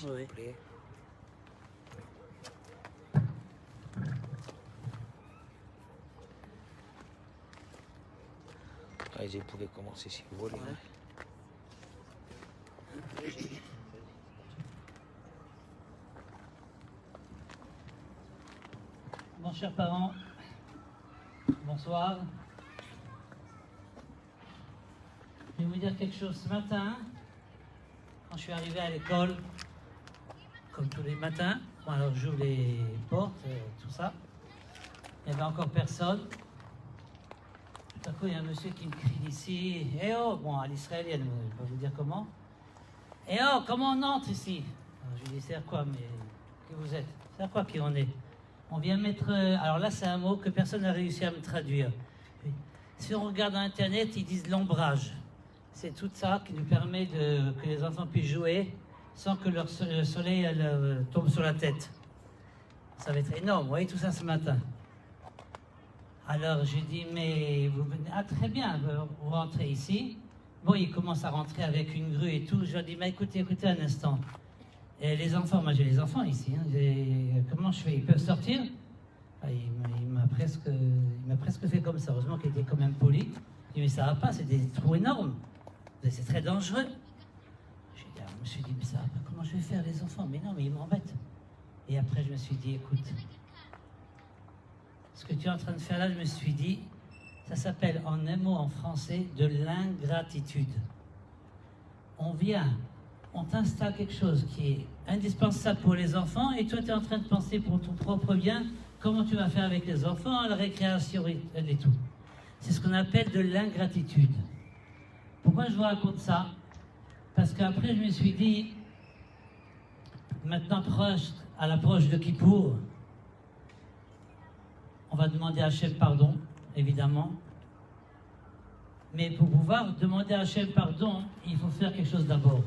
s'il vous plaît. Allez, vous pouvez commencer si vous voulez. Bon, chers parents, bonsoir. Je vais vous dire quelque chose. Ce matin, quand je suis arrivé à l'école, comme tous les matins, bon, alors j'ouvre les portes, tout ça, il n'y avait encore personne. Tout à coup, il y a un monsieur qui me crie d'ici, « Eh oh !» Bon, à l'israélienne, je ne vais pas vous dire comment. « Eh oh, comment on entre ici ?» Alors, je lui dis, « C'est à quoi, mais qui vous êtes? C'est à quoi qui on est ?» On vient mettre... alors là, c'est un mot que personne n'a réussi à me traduire. Si on regarde Internet, ils disent l'ombrage. C'est tout ça qui nous permet que les enfants puissent jouer sans que le soleil tombe sur la tête. Ça va être énorme, vous voyez tout ça ce matin. Alors j'ai dit, mais vous venez... Ah très bien, vous rentrez ici. Bon, il commence à rentrer avec une grue et tout. Je lui ai dit, mais écoutez un instant. Et les enfants, moi j'ai les enfants ici. Hein. Comment je fais? Ils peuvent sortir? Ah, il m'a presque fait comme ça. Heureusement qu'il était quand même poli. Il dit, mais ça va pas, c'est des trous énormes. C'est très dangereux. Je me suis dit, mais ça va pas, comment je vais faire les enfants? Mais non, mais ils m'embêtent. Et après je me suis dit, écoute, ce que tu es en train de faire là, je me suis dit, ça s'appelle en un mot en français de l'ingratitude. On vient, on t'installe quelque chose qui est indispensable pour les enfants et toi tu es en train de penser pour ton propre bien, comment tu vas faire avec les enfants, la récréation et tout. C'est ce qu'on appelle de l'ingratitude. Pourquoi je vous raconte ça? Parce qu'après je me suis dit, maintenant à l'approche de Kippour, on va demander à Hachem pardon, évidemment. Mais pour pouvoir demander à Hachem pardon, il faut faire quelque chose d'abord.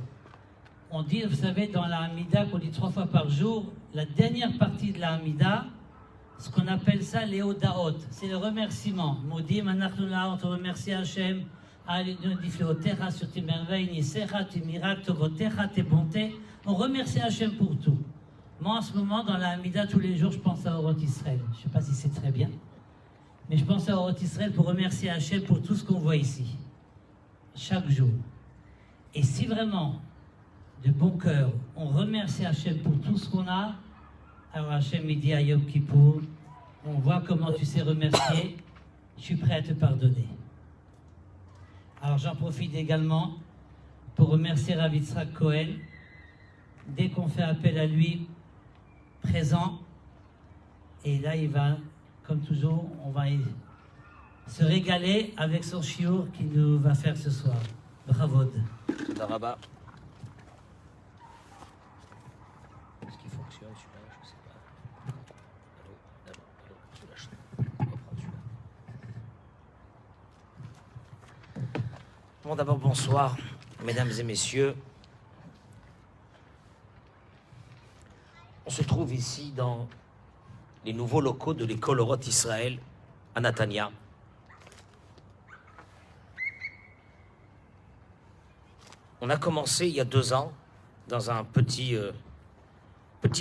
On dit, vous savez, dans la Hamida, qu'on dit 3 fois par jour, la dernière partie de la Hamida, ce qu'on appelle ça les Odaot, c'est le remerciement. Moudim, Anachnoula, on te remercie Hachem, Alidifleotecha sur tes merveilles, Nisecha, tes miracles, Tovotecha, tes bontés. On remercie Hachem pour tout. Moi, en ce moment, dans la Hamida, tous les jours, je pense à Orot Israël. Je ne sais pas si c'est très bien, mais je pense à Orot Israël pour remercier Hachem pour tout ce qu'on voit ici, chaque jour. Et si vraiment, de bon cœur, on remercie Hachem pour tout ce qu'on a, alors Hachem me dit à Yom Kippour, on voit comment tu sais remercier, je suis prêt à te pardonner. Alors j'en profite également pour remercier Rav Yitzhak Cohen. Dès qu'on fait appel à lui, présent, et là il va, comme toujours, on va se régaler avec son chiour qu'il nous va faire ce soir. Bravo. Daraba. Est-ce qu'il fonctionne celui-là? Je ne sais pas. Allô, je lâche. On va prendre celui-là. Bon, d'abord, bonsoir, mesdames et messieurs. On se trouve ici dans les nouveaux locaux de l'école Orot Israël à Natania. On a commencé il y a 2 ans dans un petit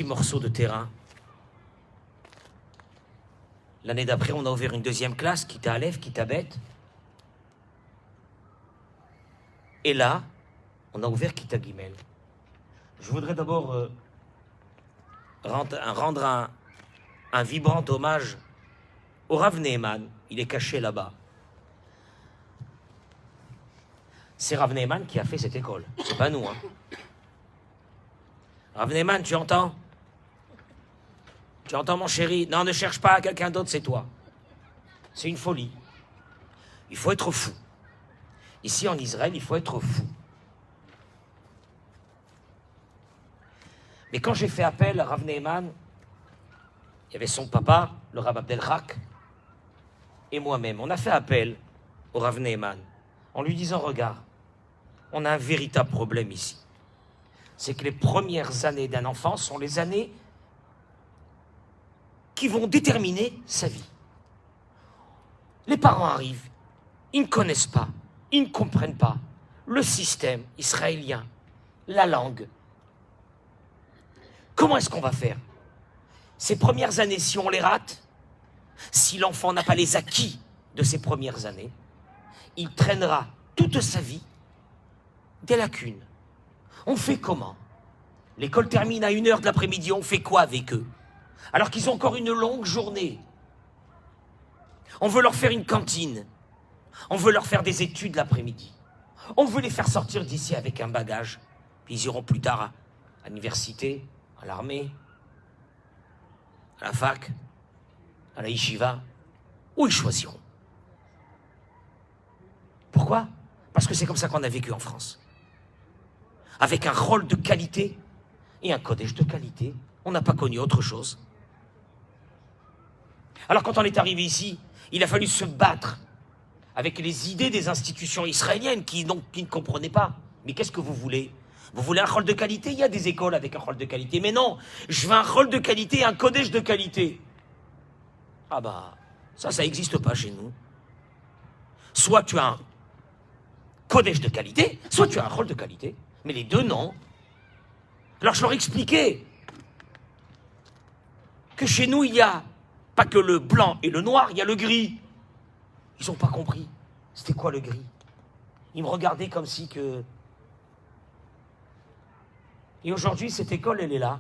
morceau de terrain. L'année d'après, on a ouvert une 2e classe, Kita Aleph, Kita Bet. Et là, on a ouvert Kita Gimel. Je voudrais d'abord rendre un vibrant hommage au Rav Nehman. Il est caché là-bas. C'est Rav Nehman qui a fait cette école. C'est pas nous, hein. Rav Nehman, tu entends? Tu entends, mon chéri? Non, ne cherche pas quelqu'un d'autre, c'est toi. C'est une folie. Il faut être fou. Ici, en Israël, il faut être fou. Mais quand j'ai fait appel à Rav Nehman, il y avait son papa, le Rav Abdelhak, et moi-même. On a fait appel au Rav Nehman en lui disant, regarde, on a un véritable problème ici. C'est que les premières années d'un enfant sont les années qui vont déterminer sa vie. Les parents arrivent, ils ne connaissent pas, ils ne comprennent pas le système israélien, la langue. Comment est-ce qu'on va faire? Ces premières années, si on les rate, si l'enfant n'a pas les acquis de ces premières années, il traînera toute sa vie des lacunes. On fait comment? L'école termine à 1h de l'après-midi, on fait quoi avec eux? Alors qu'ils ont encore une longue journée. On veut leur faire une cantine. On veut leur faire des études l'après-midi. On veut les faire sortir d'ici avec un bagage. Puis ils iront plus tard à l'université, à l'armée, à la fac, à la yeshiva, où ils choisiront. Pourquoi? Parce que c'est comme ça qu'on a vécu en France. Avec un rôle de qualité et un codège de qualité, on n'a pas connu autre chose. Alors quand on est arrivé ici, il a fallu se battre avec les idées des institutions israéliennes qui ne comprenaient pas. Mais qu'est-ce que vous voulez? Vous voulez un rôle de qualité? Il y a des écoles avec un rôle de qualité. Mais non, je veux un rôle de qualité et un codège de qualité. Ah bah, ça n'existe pas chez nous. Soit tu as un codège de qualité, soit tu as un rôle de qualité. Mais les deux, non. Alors je leur expliquais que chez nous, il n'y a pas que le blanc et le noir, il y a le gris. Ils n'ont pas compris. C'était quoi le gris? Ils me regardaient comme si que... Et aujourd'hui, cette école, elle est là.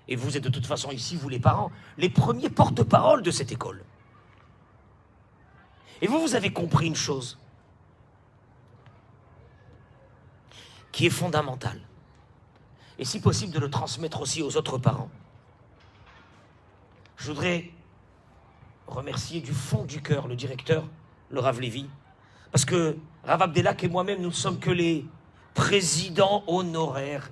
Et vous êtes de toute façon ici, vous les parents, les premiers porte-parole de cette école. Et vous avez compris une chose qui est fondamentale. Et si possible, de le transmettre aussi aux autres parents. Je voudrais remercier du fond du cœur le directeur, le Rav Lévi, parce que Rav Abdelak et moi-même, nous ne sommes que les présidents honoraires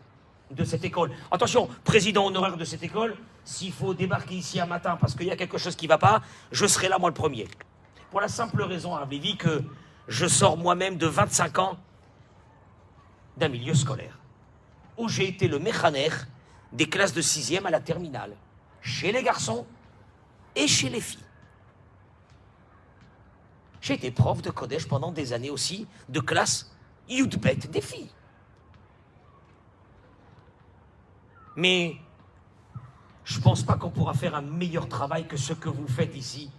de cette école. Attention, président honoraire de cette école, s'il faut débarquer ici un matin parce qu'il y a quelque chose qui ne va pas, je serai là moi le premier. Pour la simple raison, Rav Lévi, que je sors moi-même de 25 ans d'un milieu scolaire, où j'ai été le méchaner des classes de 6e à la terminale, chez les garçons et chez les filles. J'ai été prof de Kodesh pendant des années aussi, de classe Yudbet des filles. Mais je ne pense pas qu'on pourra faire un meilleur travail que ce que vous faites ici,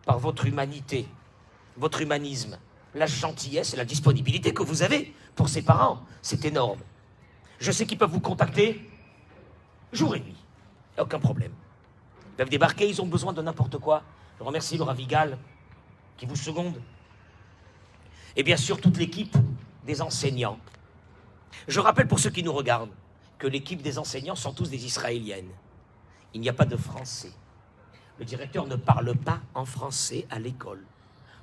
par votre humanité, votre humanisme, la gentillesse et la disponibilité que vous avez pour ces parents. C'est énorme. Je sais qu'ils peuvent vous contacter jour et nuit. Il n'y a aucun problème. Ils peuvent débarquer, ils ont besoin de n'importe quoi. Je remercie le Ravigal qui vous seconde. Et bien sûr, toute l'équipe des enseignants. Je rappelle pour ceux qui nous regardent que l'équipe des enseignants sont tous des Israéliennes. Il n'y a pas de Français. Le directeur ne parle pas en français à l'école.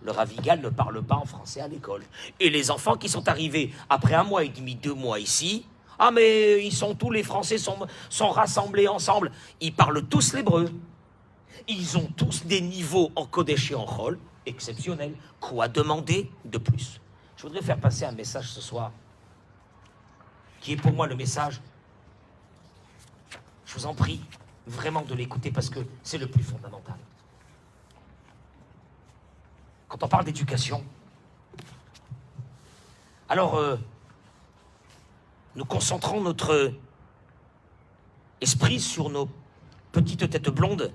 Le Ravigal ne parle pas en français à l'école. Et les enfants qui sont arrivés après 1 mois et demi, 2 mois ici, ah mais tous les Français sont rassemblés ensemble. Ils parlent tous l'hébreu. Ils ont tous des niveaux en Kodesh et en Chol exceptionnels. Quoi demander de plus? Je voudrais faire passer un message ce soir, qui est pour moi le message. Je vous en prie vraiment de l'écouter parce que c'est le plus fondamental. Quand on parle d'éducation, alors nous concentrons notre esprit sur nos petites têtes blondes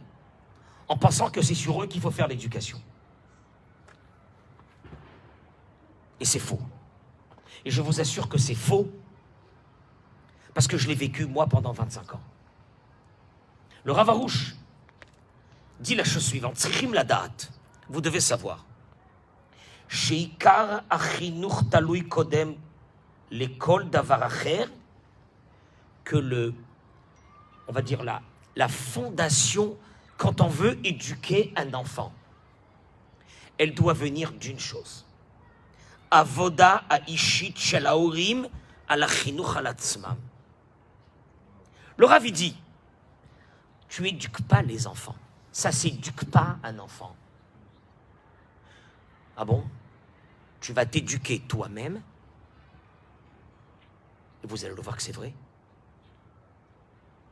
en pensant que c'est sur eux qu'il faut faire l'éducation. Et c'est faux. Et je vous assure que c'est faux parce que je l'ai vécu moi pendant 25 ans. Le Rav Arush dit la chose suivante, Tzrichim ladat, vous devez savoir, Sheikar achinuch talui kodem l'école davar acher, que on va dire la fondation, quand on veut éduquer un enfant, elle doit venir d'une chose. Avoda haishit shel haorim al achinuch al atzmam. Le Rav dit, tu n'éduques pas les enfants. Ça ne s'éduque pas un enfant. Ah bon? Tu vas t'éduquer toi-même. Et vous allez le voir que c'est vrai.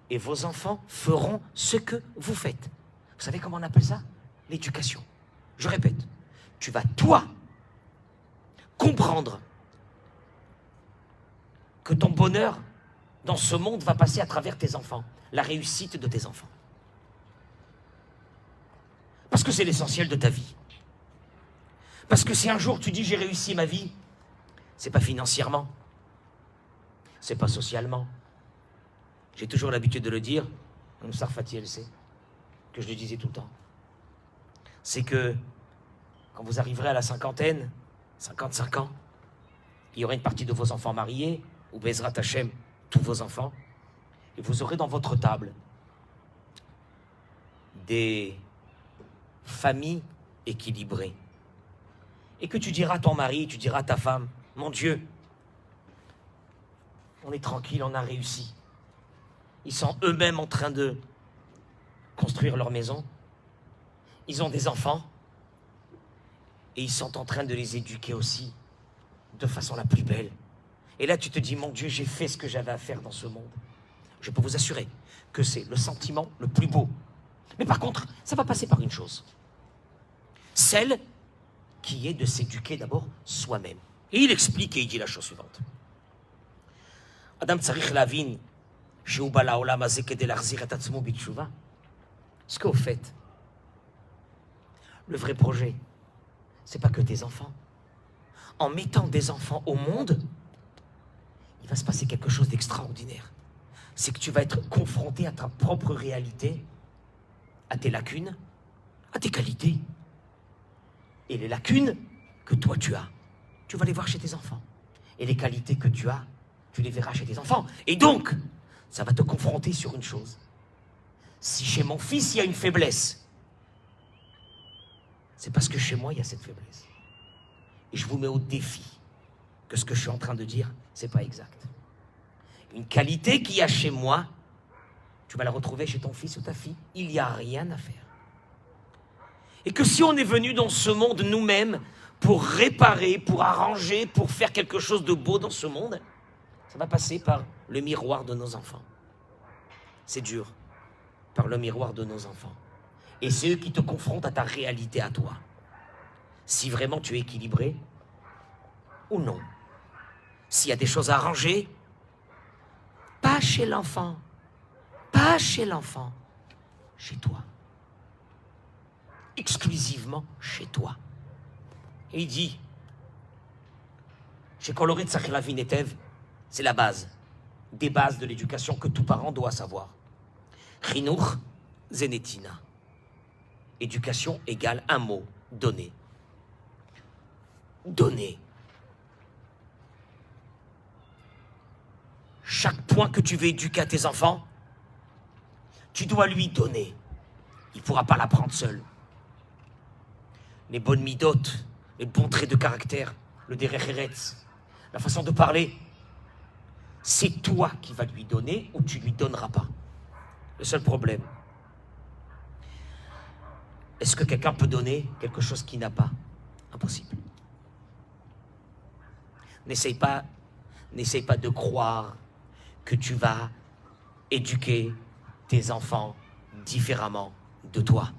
Et vos enfants feront ce que vous faites. Vous savez comment on appelle ça? L'éducation. Je répète. Tu vas, toi, comprendre que ton bonheur dans ce monde va passer à travers tes enfants, la réussite de tes enfants. Parce que c'est l'essentiel de ta vie. Parce que si un jour tu dis j'ai réussi ma vie, c'est pas financièrement, c'est pas socialement. J'ai toujours l'habitude de le dire, comme Sarfati elle sait, que je le disais tout le temps. C'est que quand vous arriverez à la cinquantaine, 55 ans, il y aura une partie de vos enfants mariés, ou Bezrat Hashem, tous vos enfants, et vous aurez dans votre table des familles équilibrées. Et que tu diras à ton mari, tu diras à ta femme, mon Dieu, on est tranquille, on a réussi. Ils sont eux-mêmes en train de construire leur maison. Ils ont des enfants. Et ils sont en train de les éduquer aussi de façon la plus belle. Et là, tu te dis, mon Dieu, j'ai fait ce que j'avais à faire dans ce monde. Je peux vous assurer que c'est le sentiment le plus beau. Mais par contre, ça va passer par une chose. Celle qui est de s'éduquer d'abord soi-même. Et il explique et il dit la chose suivante. Adam tzarich lavin שהוא בא לעולם הזה כדי להחזיר את עצמו בתשובה. Ce qu'au fait, le vrai projet, c'est pas que tes enfants. En mettant des enfants au monde, il va se passer quelque chose d'extraordinaire. C'est que tu vas être confronté à ta propre réalité, à tes lacunes, à tes qualités. Et les lacunes que toi tu as, tu vas les voir chez tes enfants. Et les qualités que tu as, tu les verras chez tes enfants. Et donc, ça va te confronter sur une chose. Si chez mon fils, il y a une faiblesse, c'est parce que chez moi, il y a cette faiblesse. Et je vous mets au défi que ce que je suis en train de dire, c'est pas exact. Une qualité qu'il y a chez moi, tu vas la retrouver chez ton fils ou ta fille. Il n'y a rien à faire. Et que si on est venu dans ce monde nous-mêmes pour réparer, pour arranger, pour faire quelque chose de beau dans ce monde, ça va passer par le miroir de nos enfants. C'est dur. Par le miroir de nos enfants. Et c'est eux qui te confrontent à ta réalité à toi. Si vraiment tu es équilibré ou non. S'il y a des choses à arranger, pas chez l'enfant. Pas chez l'enfant. Chez toi. Exclusivement chez toi. Et il dit, chez Kolorit Tzachlavin Etev, c'est la base. Des bases de l'éducation que tout parent doit savoir. Chinuch Zenetina. Éducation égale un mot, donner. Donner. Chaque point que tu veux éduquer à tes enfants, tu dois lui donner. Il ne pourra pas l'apprendre seul. Les bonnes midotes, les bons traits de caractère, le derech eretz, la façon de parler, c'est toi qui vas lui donner ou tu ne lui donneras pas. Le seul problème, est-ce que quelqu'un peut donner quelque chose qu'il n'a pas? Impossible. N'essaye pas de croire que tu vas éduquer tes enfants différemment de toi.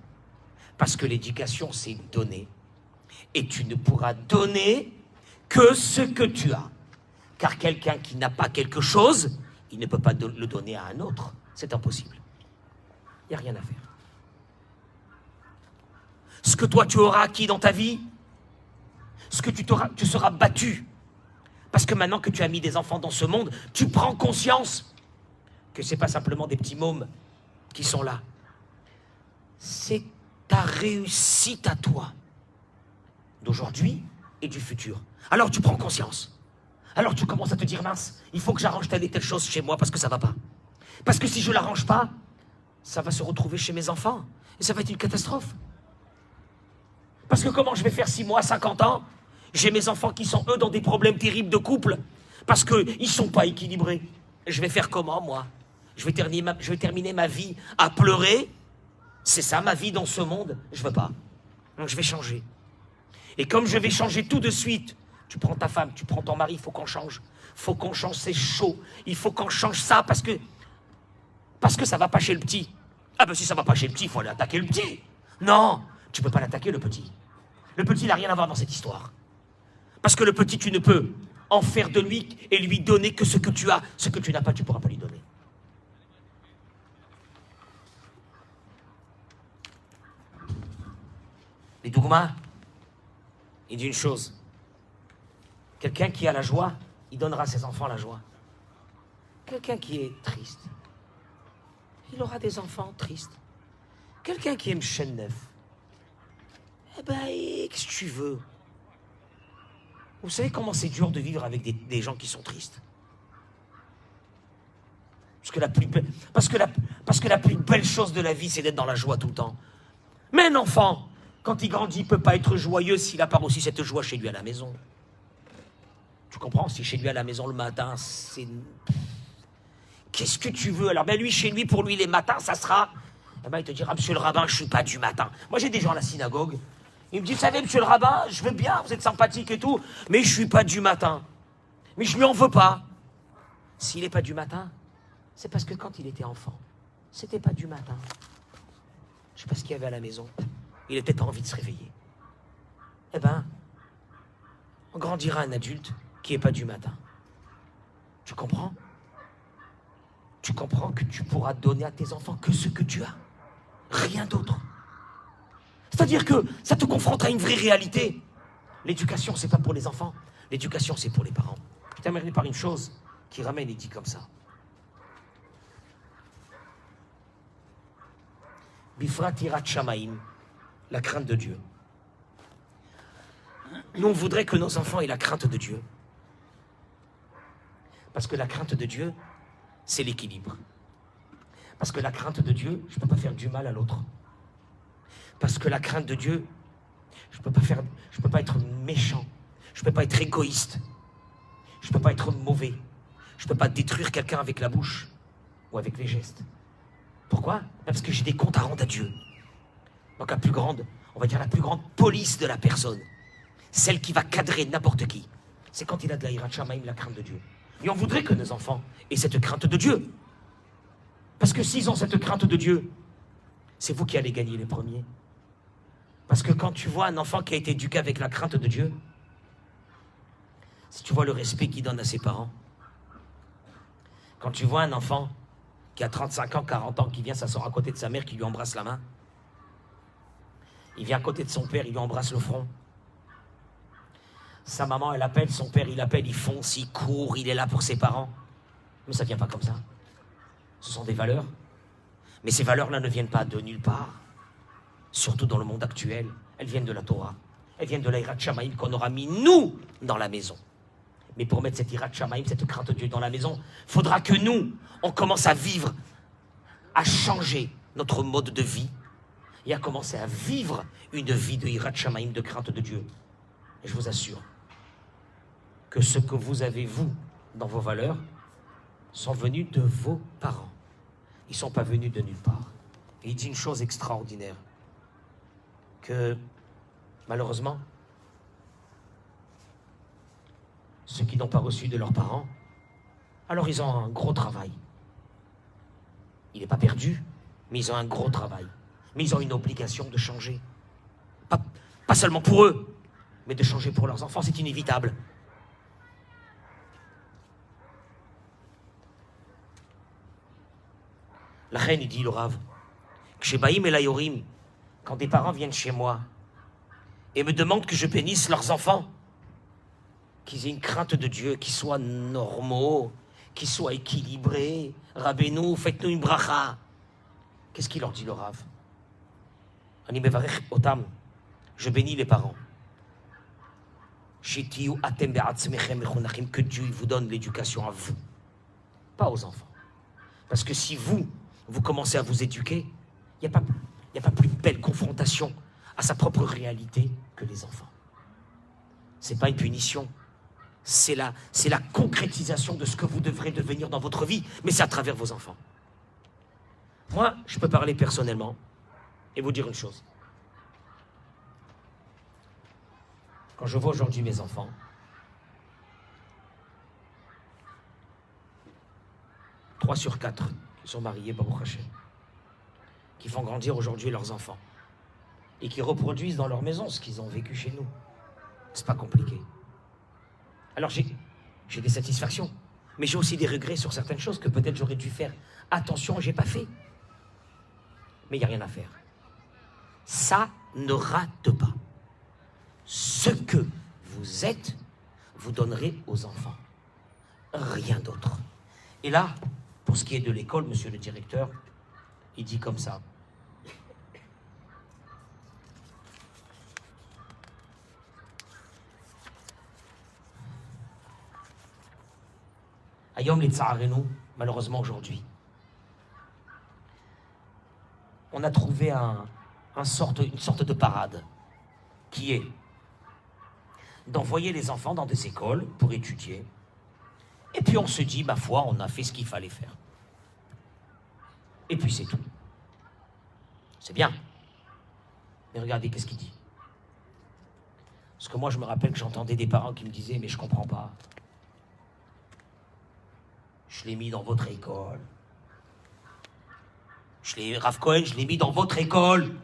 Parce que l'éducation, c'est donner. Et tu ne pourras donner que ce que tu as. Car quelqu'un qui n'a pas quelque chose, il ne peut pas le donner à un autre. C'est impossible. Il n'y a rien à faire. Ce que toi, tu auras acquis dans ta vie, ce que tu seras battu. Parce que maintenant que tu as mis des enfants dans ce monde, tu prends conscience que ce n'est pas simplement des petits mômes qui sont là. C'est ta réussite à toi, d'aujourd'hui et du futur. Alors tu prends conscience. Alors tu commences à te dire, mince, il faut que j'arrange telle et telle chose chez moi parce que ça ne va pas. Parce que si je ne l'arrange pas, ça va se retrouver chez mes enfants. Et ça va être une catastrophe. Parce que comment je vais faire 6 mois, 50 ans, j'ai mes enfants qui sont, eux, dans des problèmes terribles de couple, parce qu'ils ne sont pas équilibrés. Je vais faire comment, moi? Je vais terminer ma vie à pleurer. C'est ça, ma vie dans ce monde? Je ne veux pas. Donc je vais changer. Et comme je vais changer tout de suite, tu prends ta femme, tu prends ton mari, il faut qu'on change. Il faut qu'on change, c'est chaud. Il faut qu'on change ça parce que ça ne va pas chez le petit. Ah ben si ça ne va pas chez le petit, il faut aller attaquer le petit. Non, tu ne peux pas l'attaquer, le petit. Le petit, il n'a rien à voir dans cette histoire. Parce que le petit, tu ne peux en faire de lui et lui donner que ce que tu as. Ce que tu n'as pas, tu ne pourras pas lui donner. Les dougmas, il dit une chose. Quelqu'un qui a la joie, il donnera à ses enfants la joie. Quelqu'un qui est triste, il aura des enfants tristes. Quelqu'un qui aime chaîne neuf, eh ben, qu'est-ce que tu veux? Vous savez comment c'est dur de vivre avec des gens qui sont tristes? Parce que la plus belle chose de la vie, c'est d'être dans la joie tout le temps. Mais un enfant, quand il grandit, il ne peut pas être joyeux s'il n'a pas aussi cette joie chez lui à la maison. Tu comprends? Si chez lui à la maison le matin, c'est... Qu'est-ce que tu veux? Alors ben lui, chez lui, pour lui, les matins, ça sera... Eh ben, il te dira, monsieur le rabbin, je ne suis pas du matin. Moi, j'ai des gens à la synagogue. Ils me disent, vous savez, monsieur le rabbin, je veux bien, vous êtes sympathique et tout, mais je ne suis pas du matin. Mais je ne lui en veux pas. S'il n'est pas du matin, c'est parce que quand il était enfant, c'était pas du matin. Je ne sais pas ce qu'il y avait à la maison. Il n'avait peut-être pas envie de se réveiller. Eh ben, on grandira un adulte qui n'est pas du matin. Tu comprends? Tu comprends que tu pourras donner à tes enfants que ce que tu as. Rien d'autre. C'est-à-dire que ça te confronte à une vraie réalité. L'éducation, c'est pas pour les enfants. L'éducation, c'est pour les parents. Je terminerai par une chose qui ramène et dit comme ça. Bifrat irat shamaim, la crainte de Dieu. Nous, on voudrait que nos enfants aient la crainte de Dieu. Parce que la crainte de Dieu, c'est l'équilibre. Parce que la crainte de Dieu, je ne peux pas faire du mal à l'autre. Parce que la crainte de Dieu, je ne peux pas être méchant. Je ne peux pas être égoïste. Je ne peux pas être mauvais. Je ne peux pas détruire quelqu'un avec la bouche ou avec les gestes. Pourquoi? Parce que j'ai des comptes à rendre à Dieu. Donc la plus grande police de la personne, celle qui va cadrer n'importe qui, c'est quand il a de la hirat shamaim, la crainte de Dieu. Et on voudrait que nos enfants aient cette crainte de Dieu. Parce que s'ils ont cette crainte de Dieu, c'est vous qui allez gagner les premiers. Parce que quand tu vois un enfant qui a été éduqué avec la crainte de Dieu, si tu vois le respect qu'il donne à ses parents, quand tu vois un enfant qui a 35 ans, 40 ans, qui vient s'asseoir à côté de sa mère, qui lui embrasse la main, il vient à côté de son père, il lui embrasse le front. Sa maman, elle appelle, son père, il appelle, il fonce, il court, il est là pour ses parents. Mais ça ne vient pas comme ça. Ce sont des valeurs. Mais ces valeurs-là ne viennent pas de nulle part. Surtout dans le monde actuel. Elles viennent de la Torah. Elles viennent de la hirat shamaim qu'on aura mis, nous, dans la maison. Mais pour mettre cette hirat shamaim, cette crainte de Dieu dans la maison, il faudra que nous, on commence à vivre, à changer notre mode de vie et à commencer à vivre une vie de hirat shamaim, de crainte de Dieu. Et je vous assure que ce que vous avez, vous, dans vos valeurs, sont venus de vos parents. Ils ne sont pas venus de nulle part. Et il dit une chose extraordinaire, que malheureusement, ceux qui n'ont pas reçu de leurs parents, alors ils ont un gros travail. Il n'est pas perdu, mais ils ont un gros travail. Mais ils ont une obligation de changer. Pas seulement pour eux, mais de changer pour leurs enfants, c'est inévitable. La reine, il dit le Rav, chez Baïm et Layorim, quand des parents viennent chez moi et me demandent que je bénisse leurs enfants, qu'ils aient une crainte de Dieu, qu'ils soient normaux, qu'ils soient équilibrés, Rabbeinu, faites-nous une bracha. Qu'est-ce qu'il leur dit le Rav? Ani mevarech otam, je bénis les parents. Que Dieu vous donne l'éducation à vous, pas aux enfants. Parce que si vous commencez à vous éduquer, il n'y a pas plus belle confrontation à sa propre réalité que les enfants. Ce n'est pas une punition, c'est la concrétisation de ce que vous devrez devenir dans votre vie, mais c'est à travers vos enfants. Moi, je peux parler personnellement et vous dire une chose. Quand je vois aujourd'hui mes enfants, « 3 sur 4 qui sont mariés, Baruch Hashem, qui font grandir aujourd'hui leurs enfants et qui reproduisent dans leur maison ce qu'ils ont vécu chez nous. C'est pas compliqué. Alors J'ai des satisfactions. Mais j'ai aussi des regrets sur certaines choses que peut-être j'aurais dû faire. Attention, j'ai pas fait. Mais il n'y a rien à faire. Ça ne rate pas. Ce que vous êtes, vous donnerez aux enfants. Rien d'autre. Et là, pour ce qui est de l'école, monsieur le directeur, il dit comme ça. Ayom les Tsarenu, malheureusement aujourd'hui, on a trouvé une sorte de parade qui est d'envoyer les enfants dans des écoles pour étudier. Et puis on se dit, ma foi, on a fait ce qu'il fallait faire. Et puis c'est tout. C'est bien. Mais regardez, qu'est-ce qu'il dit? Parce que moi, je me rappelle que j'entendais des parents qui me disaient, mais je comprends pas. Je l'ai mis dans votre école. Rav Cohen, je l'ai mis dans votre école.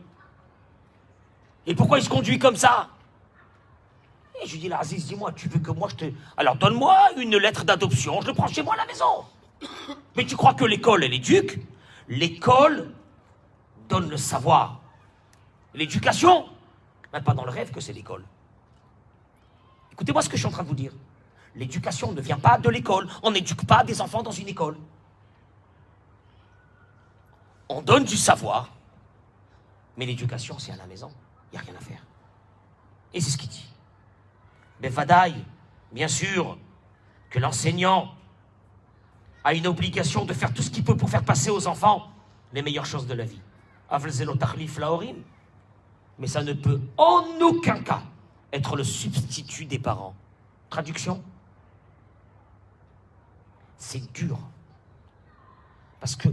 Et pourquoi il se conduit comme ça? Et je lui dis, là, Aziz, dis-moi, tu veux que moi je te... Alors donne-moi une lettre d'adoption, je le prends chez moi à la maison. Mais tu crois que l'école, elle éduque? L'école donne le savoir. L'éducation, même pas dans le rêve que c'est l'école. Écoutez-moi ce que je suis en train de vous dire. L'éducation ne vient pas de l'école. On n'éduque pas des enfants dans une école. On donne du savoir, mais l'éducation, c'est à la maison. Il n'y a rien à faire. Et c'est ce qu'il dit. Mais Vadaï, bien sûr, que l'enseignant a une obligation de faire tout ce qu'il peut pour faire passer aux enfants les meilleures choses de la vie. Avlzelo tachlif laorim. Mais ça ne peut en aucun cas être le substitut des parents. Traduction? C'est dur. Parce que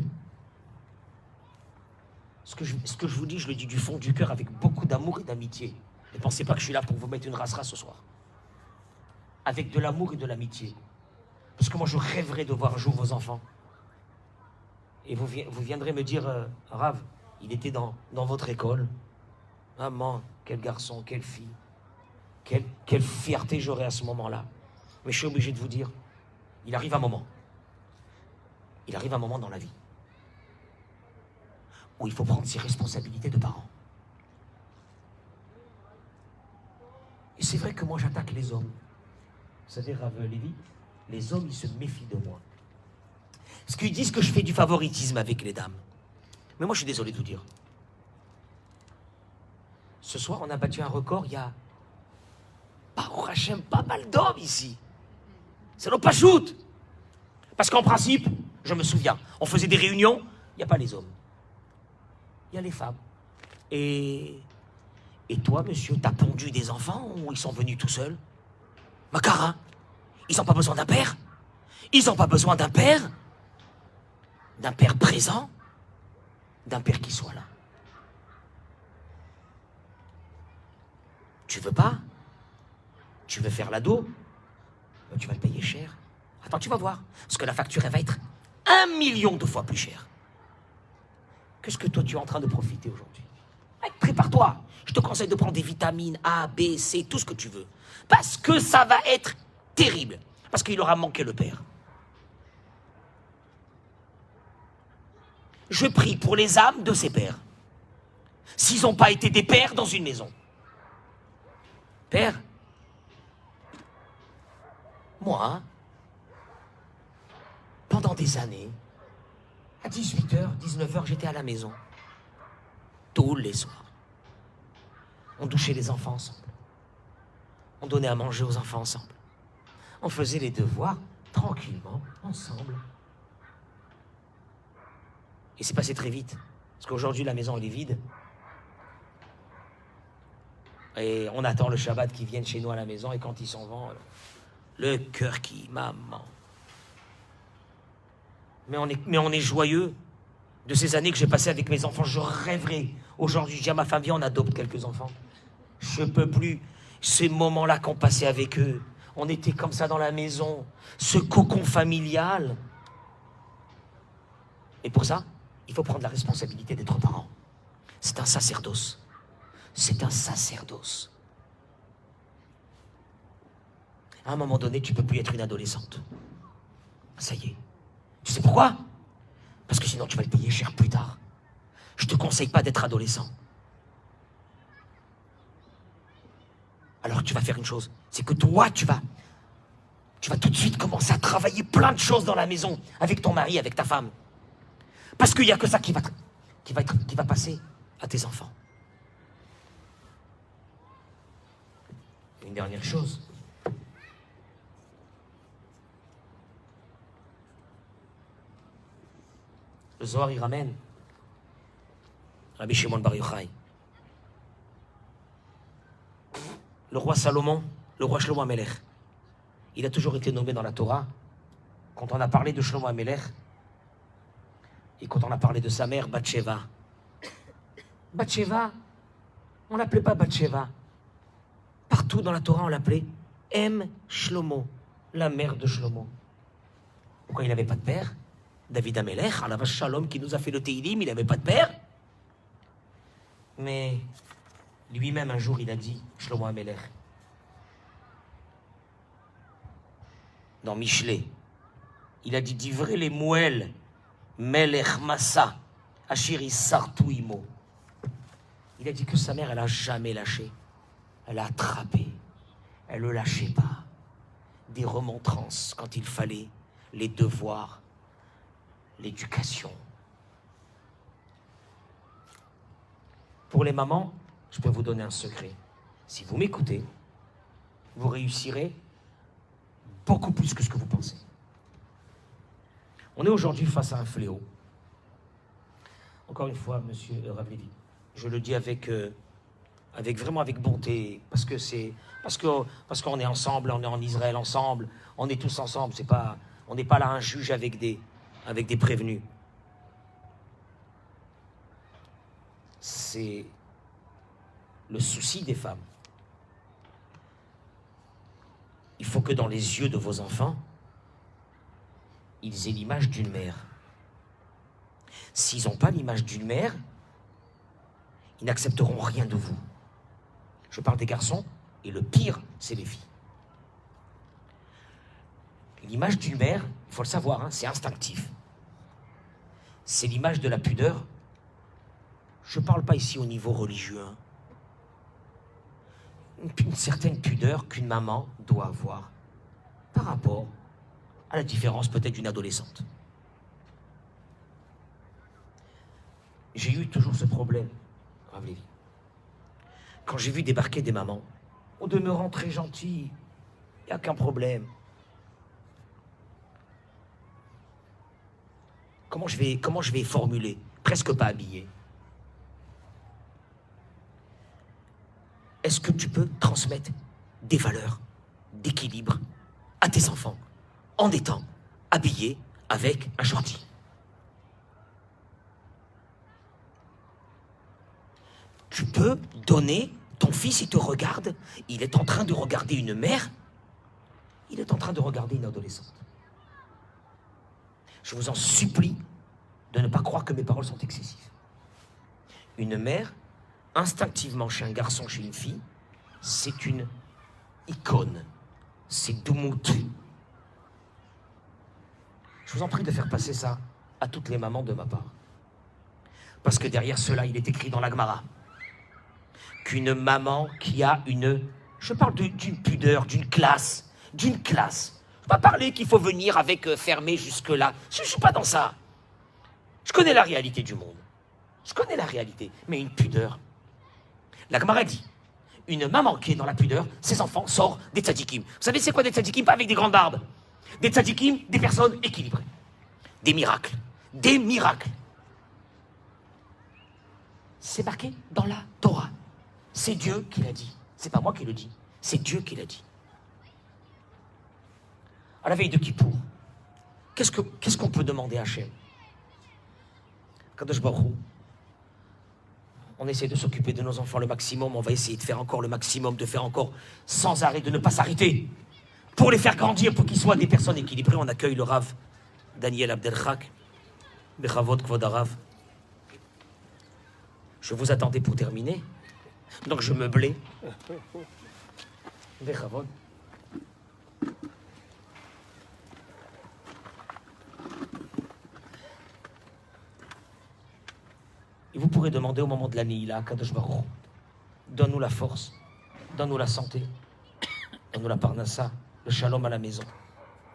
ce que je vous dis, je le dis du fond du cœur avec beaucoup d'amour et d'amitié. Ne pensez pas que je suis là pour vous mettre une race ce soir. Avec de l'amour et de l'amitié. Parce que moi, je rêverais de voir un jour vos enfants. Et vous viendrez me dire, Rav, il était dans votre école. Maman, quel garçon, quelle fille. Quelle fierté j'aurais à ce moment-là. Mais je suis obligé de vous dire, il arrive un moment. Il arrive un moment dans la vie où il faut prendre ses responsabilités de parents. Et c'est vrai que moi, j'attaque les hommes. Vous savez, Rav Lévi, les hommes, ils se méfient de moi. Parce qu'ils disent que je fais du favoritisme avec les dames. Mais moi, je suis désolé de vous dire. Ce soir, on a battu un record, il y a, Baruch Hashem, pas mal d'hommes ici. C'est pas shoot. Parce qu'en principe, je me souviens, on faisait des réunions, il n'y a pas les hommes. Il y a les femmes. Et toi, monsieur, t'as pondu des enfants ou ils sont venus tout seuls? Macara, ils n'ont pas besoin d'un père? Ils n'ont pas besoin d'un père présent, d'un père qui soit là. Tu veux pas? Tu veux faire l'ado? Tu vas le payer cher. Attends, tu vas voir. Parce que la facture, elle va être 1 million de fois plus chère. Qu'est-ce que toi, tu es en train de profiter aujourd'hui? Prépare-toi. Je te conseille de prendre des vitamines A, B, C, tout ce que tu veux. Parce que ça va être terrible. Parce qu'il aura manqué le père. Je prie pour les âmes de ces pères. S'ils n'ont pas été des pères dans une maison. Père, moi, pendant des années, à 18h, 19h, j'étais à la maison. Tous les soirs. On douchait les enfants ensemble. On donnait à manger aux enfants ensemble. On faisait les devoirs tranquillement, ensemble. Et c'est passé très vite. Parce qu'aujourd'hui, la maison, elle est vide. Et on attend le Shabbat qu'ils viennent chez nous à la maison. Et quand ils s'en vont, le cœur qui... Maman. Mais on est joyeux de ces années que j'ai passées avec mes enfants. Je rêverais. Aujourd'hui, je dis à ma femme, viens, on adopte quelques enfants. Je peux plus. Ces moments-là qu'on passait avec eux. On était comme ça dans la maison. Ce cocon familial. Et pour ça, il faut prendre la responsabilité d'être parent. C'est un sacerdoce. C'est un sacerdoce. À un moment donné, tu ne peux plus être une adolescente. Ça y est. Tu sais pourquoi? Parce que sinon, tu vas le payer cher plus tard. Je ne te conseille pas d'être adolescent. Alors tu vas faire une chose, c'est que toi, tu vas tout de suite commencer à travailler plein de choses dans la maison, avec ton mari, avec ta femme. Parce qu'il n'y a que ça qui va passer à tes enfants. Une dernière chose. Le Zohar, il ramène Rabbi Shimon Bar Yochai. Le roi Salomon, le roi Shlomo HaMelech, il a toujours été nommé dans la Torah. Quand on a parlé de Shlomo HaMelech, et quand on a parlé de sa mère, Bathsheba. Bathsheba, on ne l'appelait pas Bathsheba. Partout dans la Torah, on l'appelait Shlomo, la mère de Shlomo. Pourquoi il n'avait pas de père? David HaMelech, Alav Shalom, qui nous a fait le Teilim, il n'avait pas de père. Mais lui-même, un jour, il a dit, Shlomo HaMelech, dans Michelet, il a dit, Divrei les Mouel, Melech Massa, Ashiri Sartou Imo. Il a dit que sa mère, elle n'a jamais lâché. Elle a attrapé. Elle ne le lâchait pas. Des remontrances quand il fallait, les devoirs, l'éducation. Pour les mamans, je peux vous donner un secret. Si vous m'écoutez, vous réussirez beaucoup plus que ce que vous pensez. On est aujourd'hui face à un fléau. Encore une fois, monsieur Rav Levi, je le dis vraiment avec bonté, parce qu'on est ensemble, on est en Israël ensemble, on est tous ensemble. On n'est pas là un juge avec des prévenus. C'est le souci des femmes. Il faut que dans les yeux de vos enfants, ils aient l'image d'une mère. S'ils n'ont pas l'image d'une mère, ils n'accepteront rien de vous. Je parle des garçons, et le pire, c'est les filles. L'image d'une mère, il faut le savoir, c'est instinctif. C'est l'image de la pudeur. Je ne parle pas ici au niveau religieux. Une certaine pudeur qu'une maman doit avoir par rapport à la différence peut-être d'une adolescente. J'ai eu toujours ce problème, Rav Levi. Quand j'ai vu débarquer des mamans, au demeurant très gentilles, il n'y a qu'un problème. Comment je vais formuler? Presque pas habillé. Est-ce que tu peux transmettre des valeurs d'équilibre à tes enfants en étant habillé avec un shorty? Tu peux donner, ton fils, il te regarde, il est en train de regarder une mère, il est en train de regarder une adolescente. Je vous en supplie de ne pas croire que mes paroles sont excessives. Une mère, instinctivement chez un garçon, chez une fille, c'est une icône, c'est Doumout. Je vous en prie de faire passer ça à toutes les mamans de ma part. Parce que derrière cela, il est écrit dans la Gemara qu'une maman qui a je parle d'une pudeur, d'une classe. Je ne vais pas parler qu'il faut venir avec fermé jusque-là. Je ne suis pas dans ça. Je connais la réalité du monde. Je connais la réalité. Mais une pudeur. La Gemara dit, une maman qui est dans la pudeur, ses enfants sortent des tzadikim. Vous savez c'est quoi des tzadikim? Pas avec des grandes barbes. Des tzadikim, des personnes équilibrées. Des miracles. Des miracles. C'est marqué dans la Torah. C'est Dieu qui l'a dit. C'est pas moi qui le dis. C'est Dieu qui l'a dit. À la veille de Kippour, qu'est-ce qu'on peut demander à Hachem? Kadosh Baruch Hu, on essaie de s'occuper de nos enfants le maximum, on va essayer de faire encore le maximum, de faire encore sans arrêt, de ne pas s'arrêter, pour les faire grandir, pour qu'ils soient des personnes équilibrées. On accueille le Rav Daniel Abdelchak, Bechavot Kvod Harav. Je vous attendais pour terminer, donc je meublais. Bechavot. Et vous pourrez demander au moment de la Nihila, à Kadosh Baruch Hu, donne-nous la force, donne-nous la santé, donne-nous la parnassa, le shalom à la maison.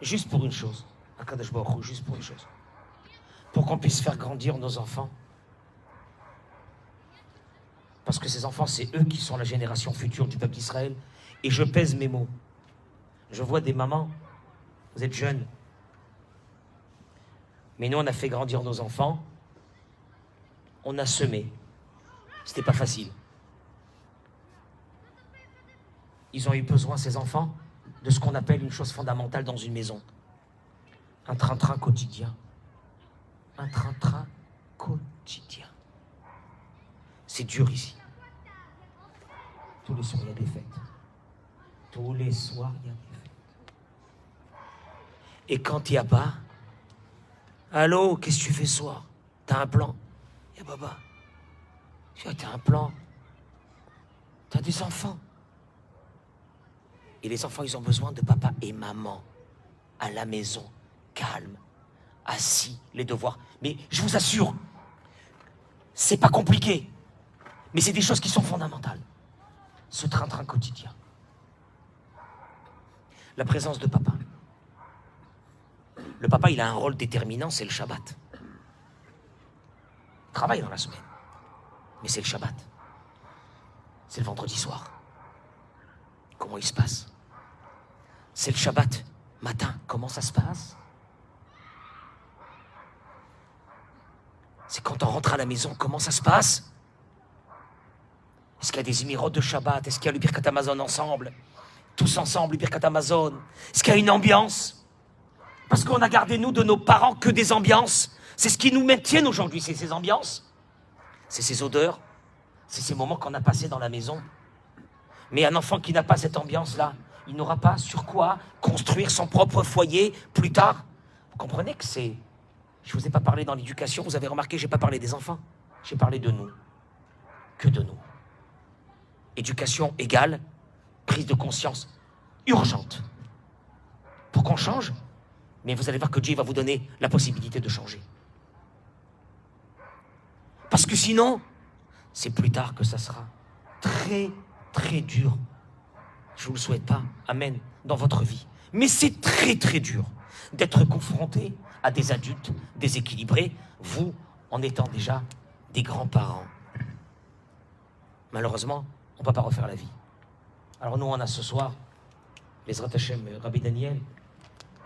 Juste pour une chose, à Kadosh Baruch Hu, juste pour une chose. Pour qu'on puisse faire grandir nos enfants. Parce que ces enfants, c'est eux qui sont la génération future du peuple d'Israël. Et je pèse mes mots. Je vois des mamans, vous êtes jeunes. Mais nous, on a fait grandir nos enfants. On a semé. C'était pas facile. Ils ont eu besoin, ces enfants, de ce qu'on appelle une chose fondamentale dans une maison. Un train-train quotidien. Un train-train quotidien. C'est dur ici. Tous les soirs, il y a des fêtes. Tous les soirs, il y a des fêtes. Et quand il n'y a pas, allô, qu'est-ce que tu fais ce soir? T'as un plan? Et baba, t'as un plan? T'as des enfants? Et les enfants, ils ont besoin de papa et maman à la maison, calme, assis, les devoirs. Mais je vous assure, c'est pas compliqué. Mais c'est des choses qui sont fondamentales. Ce train-train quotidien. La présence de papa. Le papa, il a un rôle déterminant, c'est le Shabbat. Il travaille dans la semaine. Mais c'est le Shabbat. C'est le vendredi soir. Comment il se passe? C'est le Shabbat matin. Comment ça se passe? C'est quand on rentre à la maison. Comment ça se passe? Est-ce qu'il y a des émirotes de Shabbat? Est-ce qu'il y a le Birkat Hamazon ensemble? Tous ensemble, le Birkat Hamazon. Est-ce qu'il y a une ambiance? Parce qu'on a gardé, nous, de nos parents, que des ambiances. C'est ce qui nous maintient aujourd'hui, c'est ces ambiances. C'est ces odeurs. C'est ces moments qu'on a passés dans la maison. Mais un enfant qui n'a pas cette ambiance-là, il n'aura pas sur quoi construire son propre foyer plus tard. Vous comprenez que c'est... Je ne vous ai pas parlé dans l'éducation, vous avez remarqué, je n'ai pas parlé des enfants. J'ai parlé de nous. Que de nous. Éducation égale prise de conscience urgente. Pour qu'on change, mais vous allez voir que Dieu va vous donner la possibilité de changer. Parce que sinon, c'est plus tard que ça sera très, très dur. Je ne vous le souhaite pas, amen, dans votre vie. Mais c'est très, très dur d'être confronté à des adultes déséquilibrés, vous, en étant déjà des grands-parents. Malheureusement, on ne peut pas refaire la vie. Alors nous, on a ce soir, les Hashem, Rabbi Daniel,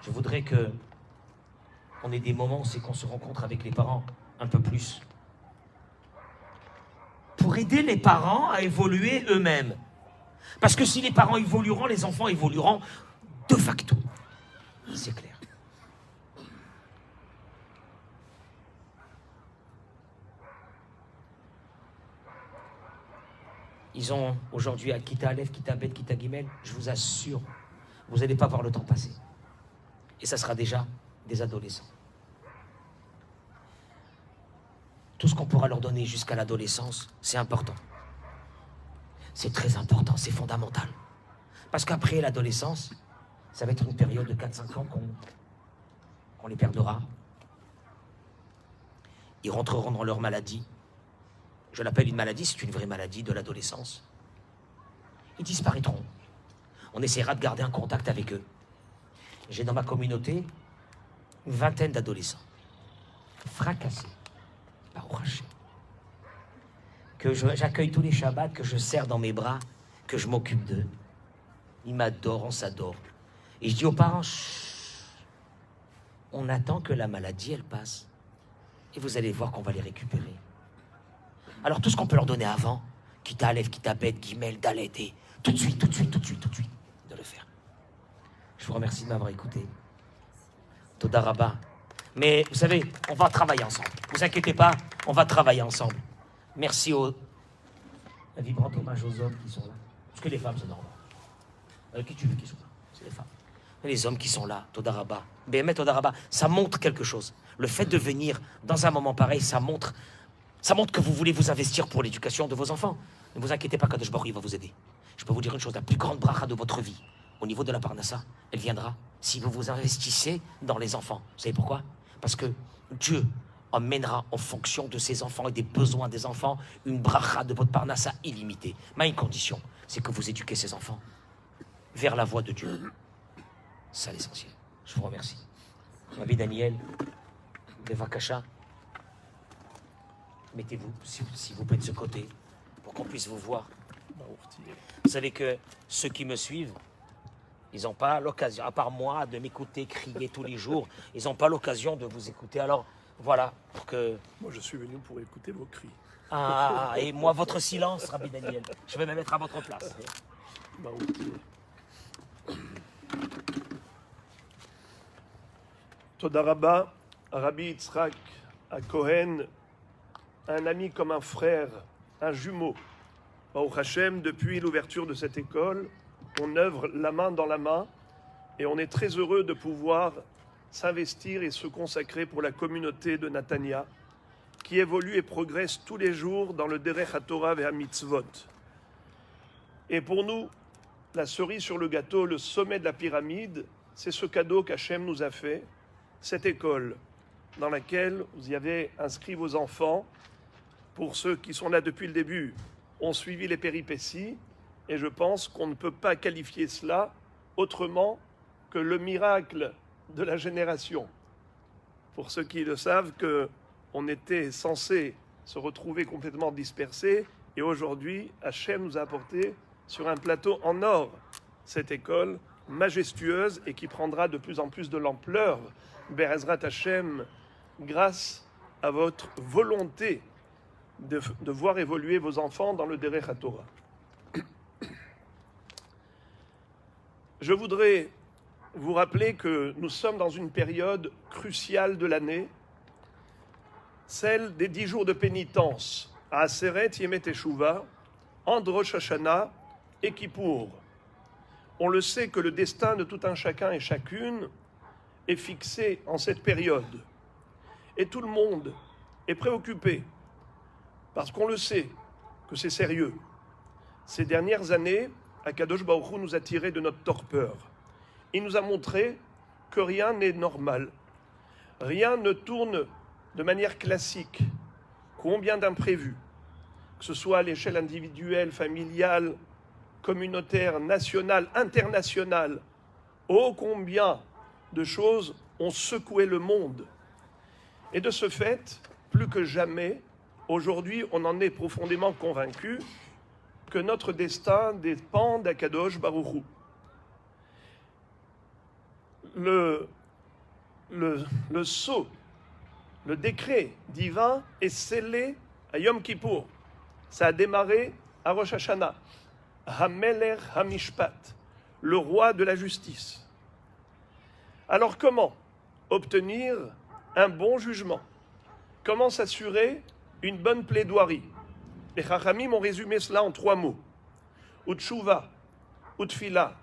je voudrais que on ait des moments où c'est qu'on se rencontre avec les parents un peu plus. Pour aider les parents à évoluer eux-mêmes. Parce que si les parents évolueront, les enfants évolueront de facto. C'est clair. Ils ont aujourd'hui à Kita Aleph, Kita Bet, Kita Gimel, je vous assure, vous n'allez pas voir le temps passer. Et ça sera déjà des adolescents. Tout ce qu'on pourra leur donner jusqu'à l'adolescence, c'est important. C'est très important, c'est fondamental. Parce qu'après l'adolescence, ça va être une période de 4-5 ans qu'on les perdra. Ils rentreront dans leur maladie. Je l'appelle une maladie, c'est une vraie maladie de l'adolescence. Ils disparaîtront. On essaiera de garder un contact avec eux. J'ai dans ma communauté une vingtaine d'adolescents, fracassés, Baruch Hashem, que j'accueille tous les Shabbats, que je serre dans mes bras, que je m'occupe d'eux. Ils m'adorent, on s'adore. Et je dis aux parents, chut, on attend que la maladie, elle passe. Et vous allez voir qu'on va les récupérer. Alors tout ce qu'on peut leur donner avant, Kita Aleph, Kita Bet, Gimel, Dalet, et tout de suite, de le faire. Je vous remercie de m'avoir écouté. Toda Rabba. Mais vous savez, on va travailler ensemble. Ne vous inquiétez pas, on va travailler ensemble. Merci un vibrant hommage aux hommes qui sont là. Parce que les femmes, c'est normal. Qui tu veux qu'ils soient là? C'est les femmes. Et les hommes qui sont là, Toda Rabba. Béhémet, Toda Rabba, ça montre quelque chose. Le fait de venir dans un moment pareil, ça montre que vous voulez vous investir pour l'éducation de vos enfants. Ne vous inquiétez pas, Kadosh Baruch Hu va vous aider. Je peux vous dire une chose, la plus grande bracha de votre vie, au niveau de la parnassa, elle viendra si vous vous investissez dans les enfants. Vous savez pourquoi? Parce que Dieu, emmènera en fonction de ses enfants et des besoins des enfants une bracha de votre parnassa illimitée. Mais à une condition, c'est que vous éduquez ces enfants vers la voie de Dieu. C'est l'essentiel. Je vous remercie. Rabbi Daniel, Bevakasha, mettez-vous, s'il vous plaît, de ce côté, pour qu'on puisse vous voir. Vous savez que ceux qui me suivent, ils n'ont pas l'occasion, à part moi, de m'écouter crier tous les jours, ils n'ont pas l'occasion de vous écouter. Alors, voilà, pour que... Moi, je suis venu pour écouter vos cris. Et moi, votre silence, Rabbi Daniel. Je vais me mettre à votre place. Toda Rabba, Rabbi Yitzhak à Cohen, un ami comme un frère, un jumeau. Baruch Hashem, depuis l'ouverture de cette école, on œuvre la main dans la main et on est très heureux de pouvoir s'investir et se consacrer pour la communauté de Natania, qui évolue et progresse tous les jours dans le Derech HaTorah et HaMitzvot. Et pour nous, la cerise sur le gâteau, le sommet de la pyramide, c'est ce cadeau qu'Hachem nous a fait, cette école dans laquelle vous y avez inscrit vos enfants. Pour ceux qui sont là depuis le début, ont suivi les péripéties, et je pense qu'on ne peut pas qualifier cela autrement que le miracle de la génération. Pour ceux qui le savent, qu'on était censé se retrouver complètement dispersés, et aujourd'hui, Hachem nous a apporté sur un plateau en or cette école majestueuse et qui prendra de plus en plus de l'ampleur, Be'ezrat Hachem, grâce à votre volonté de voir évoluer vos enfants dans le Derech HaTorah. Je voudrais vous rappeler que nous sommes dans une période cruciale de l'année, celle des 10 jours de pénitence, à Aseret Yemei Teshuvah, entre Rosh Hashanah et Kippour. On le sait que le destin de tout un chacun et chacune est fixé en cette période. Et tout le monde est préoccupé, parce qu'on le sait, que c'est sérieux. Ces dernières années, Akadosh Baruch Hu nous a tirés de notre torpeur. Il nous a montré que rien n'est normal. Rien ne tourne de manière classique. Combien d'imprévus, que ce soit à l'échelle individuelle, familiale, communautaire, nationale, internationale. Oh, combien de choses ont secoué le monde. Et de ce fait, plus que jamais, aujourd'hui, on en est profondément convaincu que notre destin dépend d'Akadosh Baruch Hu. Le sceau, le décret divin est scellé à Yom Kippour. Ça a démarré à Rosh Hashanah. Hamelech Hamishpat, le roi de la justice. Alors comment obtenir un bon jugement? Comment s'assurer une bonne plaidoirie? Les Chachamim ont résumé cela en 3 mots. Utshuva, Utfila,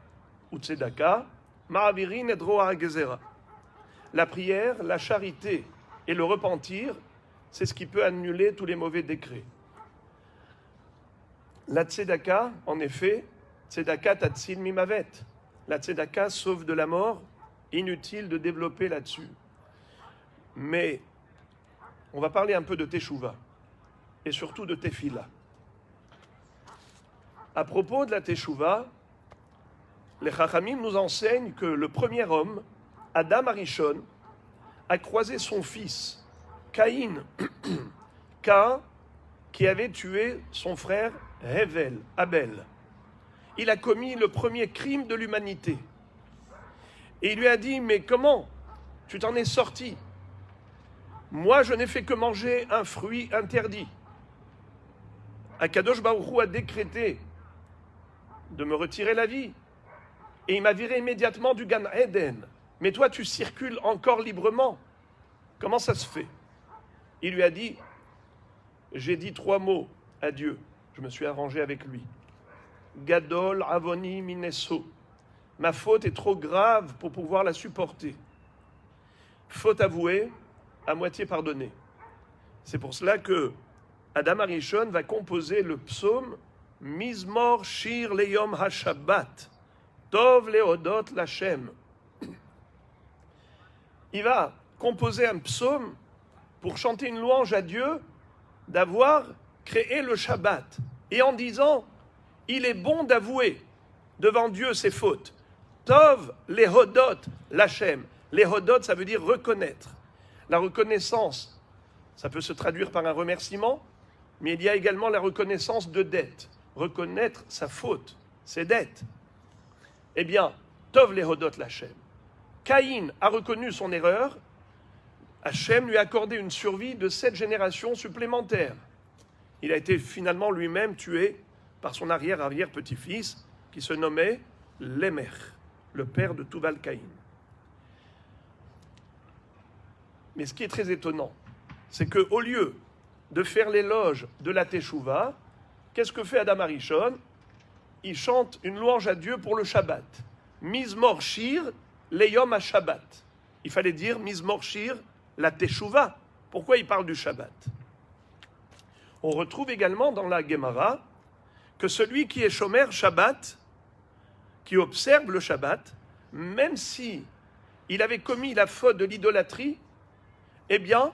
Utsedaka, Ma'avirin et Droa Gezera. La prière, la charité et le repentir, c'est ce qui peut annuler tous les mauvais décrets. La tzedaka, en effet, tzedaka tatsil mimavet. La tzedaka sauve de la mort, inutile de développer là-dessus. Mais on va parler un peu de teshuva et surtout de tefila. À propos de la teshuva, les Chachamim nous enseignent que le premier homme, Adam Arishon, a croisé son fils, Caïn, Caïn, qui avait tué son frère Hevel, Abel. Il a commis le premier crime de l'humanité. Et il lui a dit, mais comment tu t'en es sorti? Moi, je n'ai fait que manger un fruit interdit. Akadosh Baruch Hu a décrété de me retirer la vie. Et il m'a viré immédiatement du Gan Eden. Mais toi, tu circules encore librement. Comment ça se fait? Il lui a dit, j'ai dit 3 mots à Dieu. Je me suis arrangé avec lui. Gadol Avoni Minesso. Ma faute est trop grave pour pouvoir la supporter. Faute avouée, à moitié pardonnée. C'est pour cela que Adam Arishon va composer le psaume Mizmor Shir Leyom HaShabbat. Tov Leodot Lachem. Il va composer un psaume pour chanter une louange à Dieu d'avoir créé le Shabbat. Et en disant, il est bon d'avouer devant Dieu ses fautes. Tov lehodot l'Hachem. Lehodot, ça veut dire reconnaître. La reconnaissance, ça peut se traduire par un remerciement, mais il y a également la reconnaissance de dette. Reconnaître sa faute, ses dettes. Eh bien, Tov lehodot l'Hachem. Caïn a reconnu son erreur. Hachem lui a accordé une survie de 7 générations supplémentaires. Il a été finalement lui-même tué par son arrière-arrière-petit-fils, qui se nommait Lémer, le père de Tubal Caïn. Mais ce qui est très étonnant, c'est qu'au lieu de faire l'éloge de la Teshuvah, qu'est-ce que fait Adam Arishon? Il chante une louange à Dieu pour le Shabbat. Mizmor Shir Leyom HaShabbat. Il fallait dire Mizmor Shir la Teshuvah. Pourquoi il parle du Shabbat? On retrouve également dans la Gemara que celui qui est Shomer Shabbat, qui observe le Shabbat, même si il avait commis la faute de l'idolâtrie, eh bien,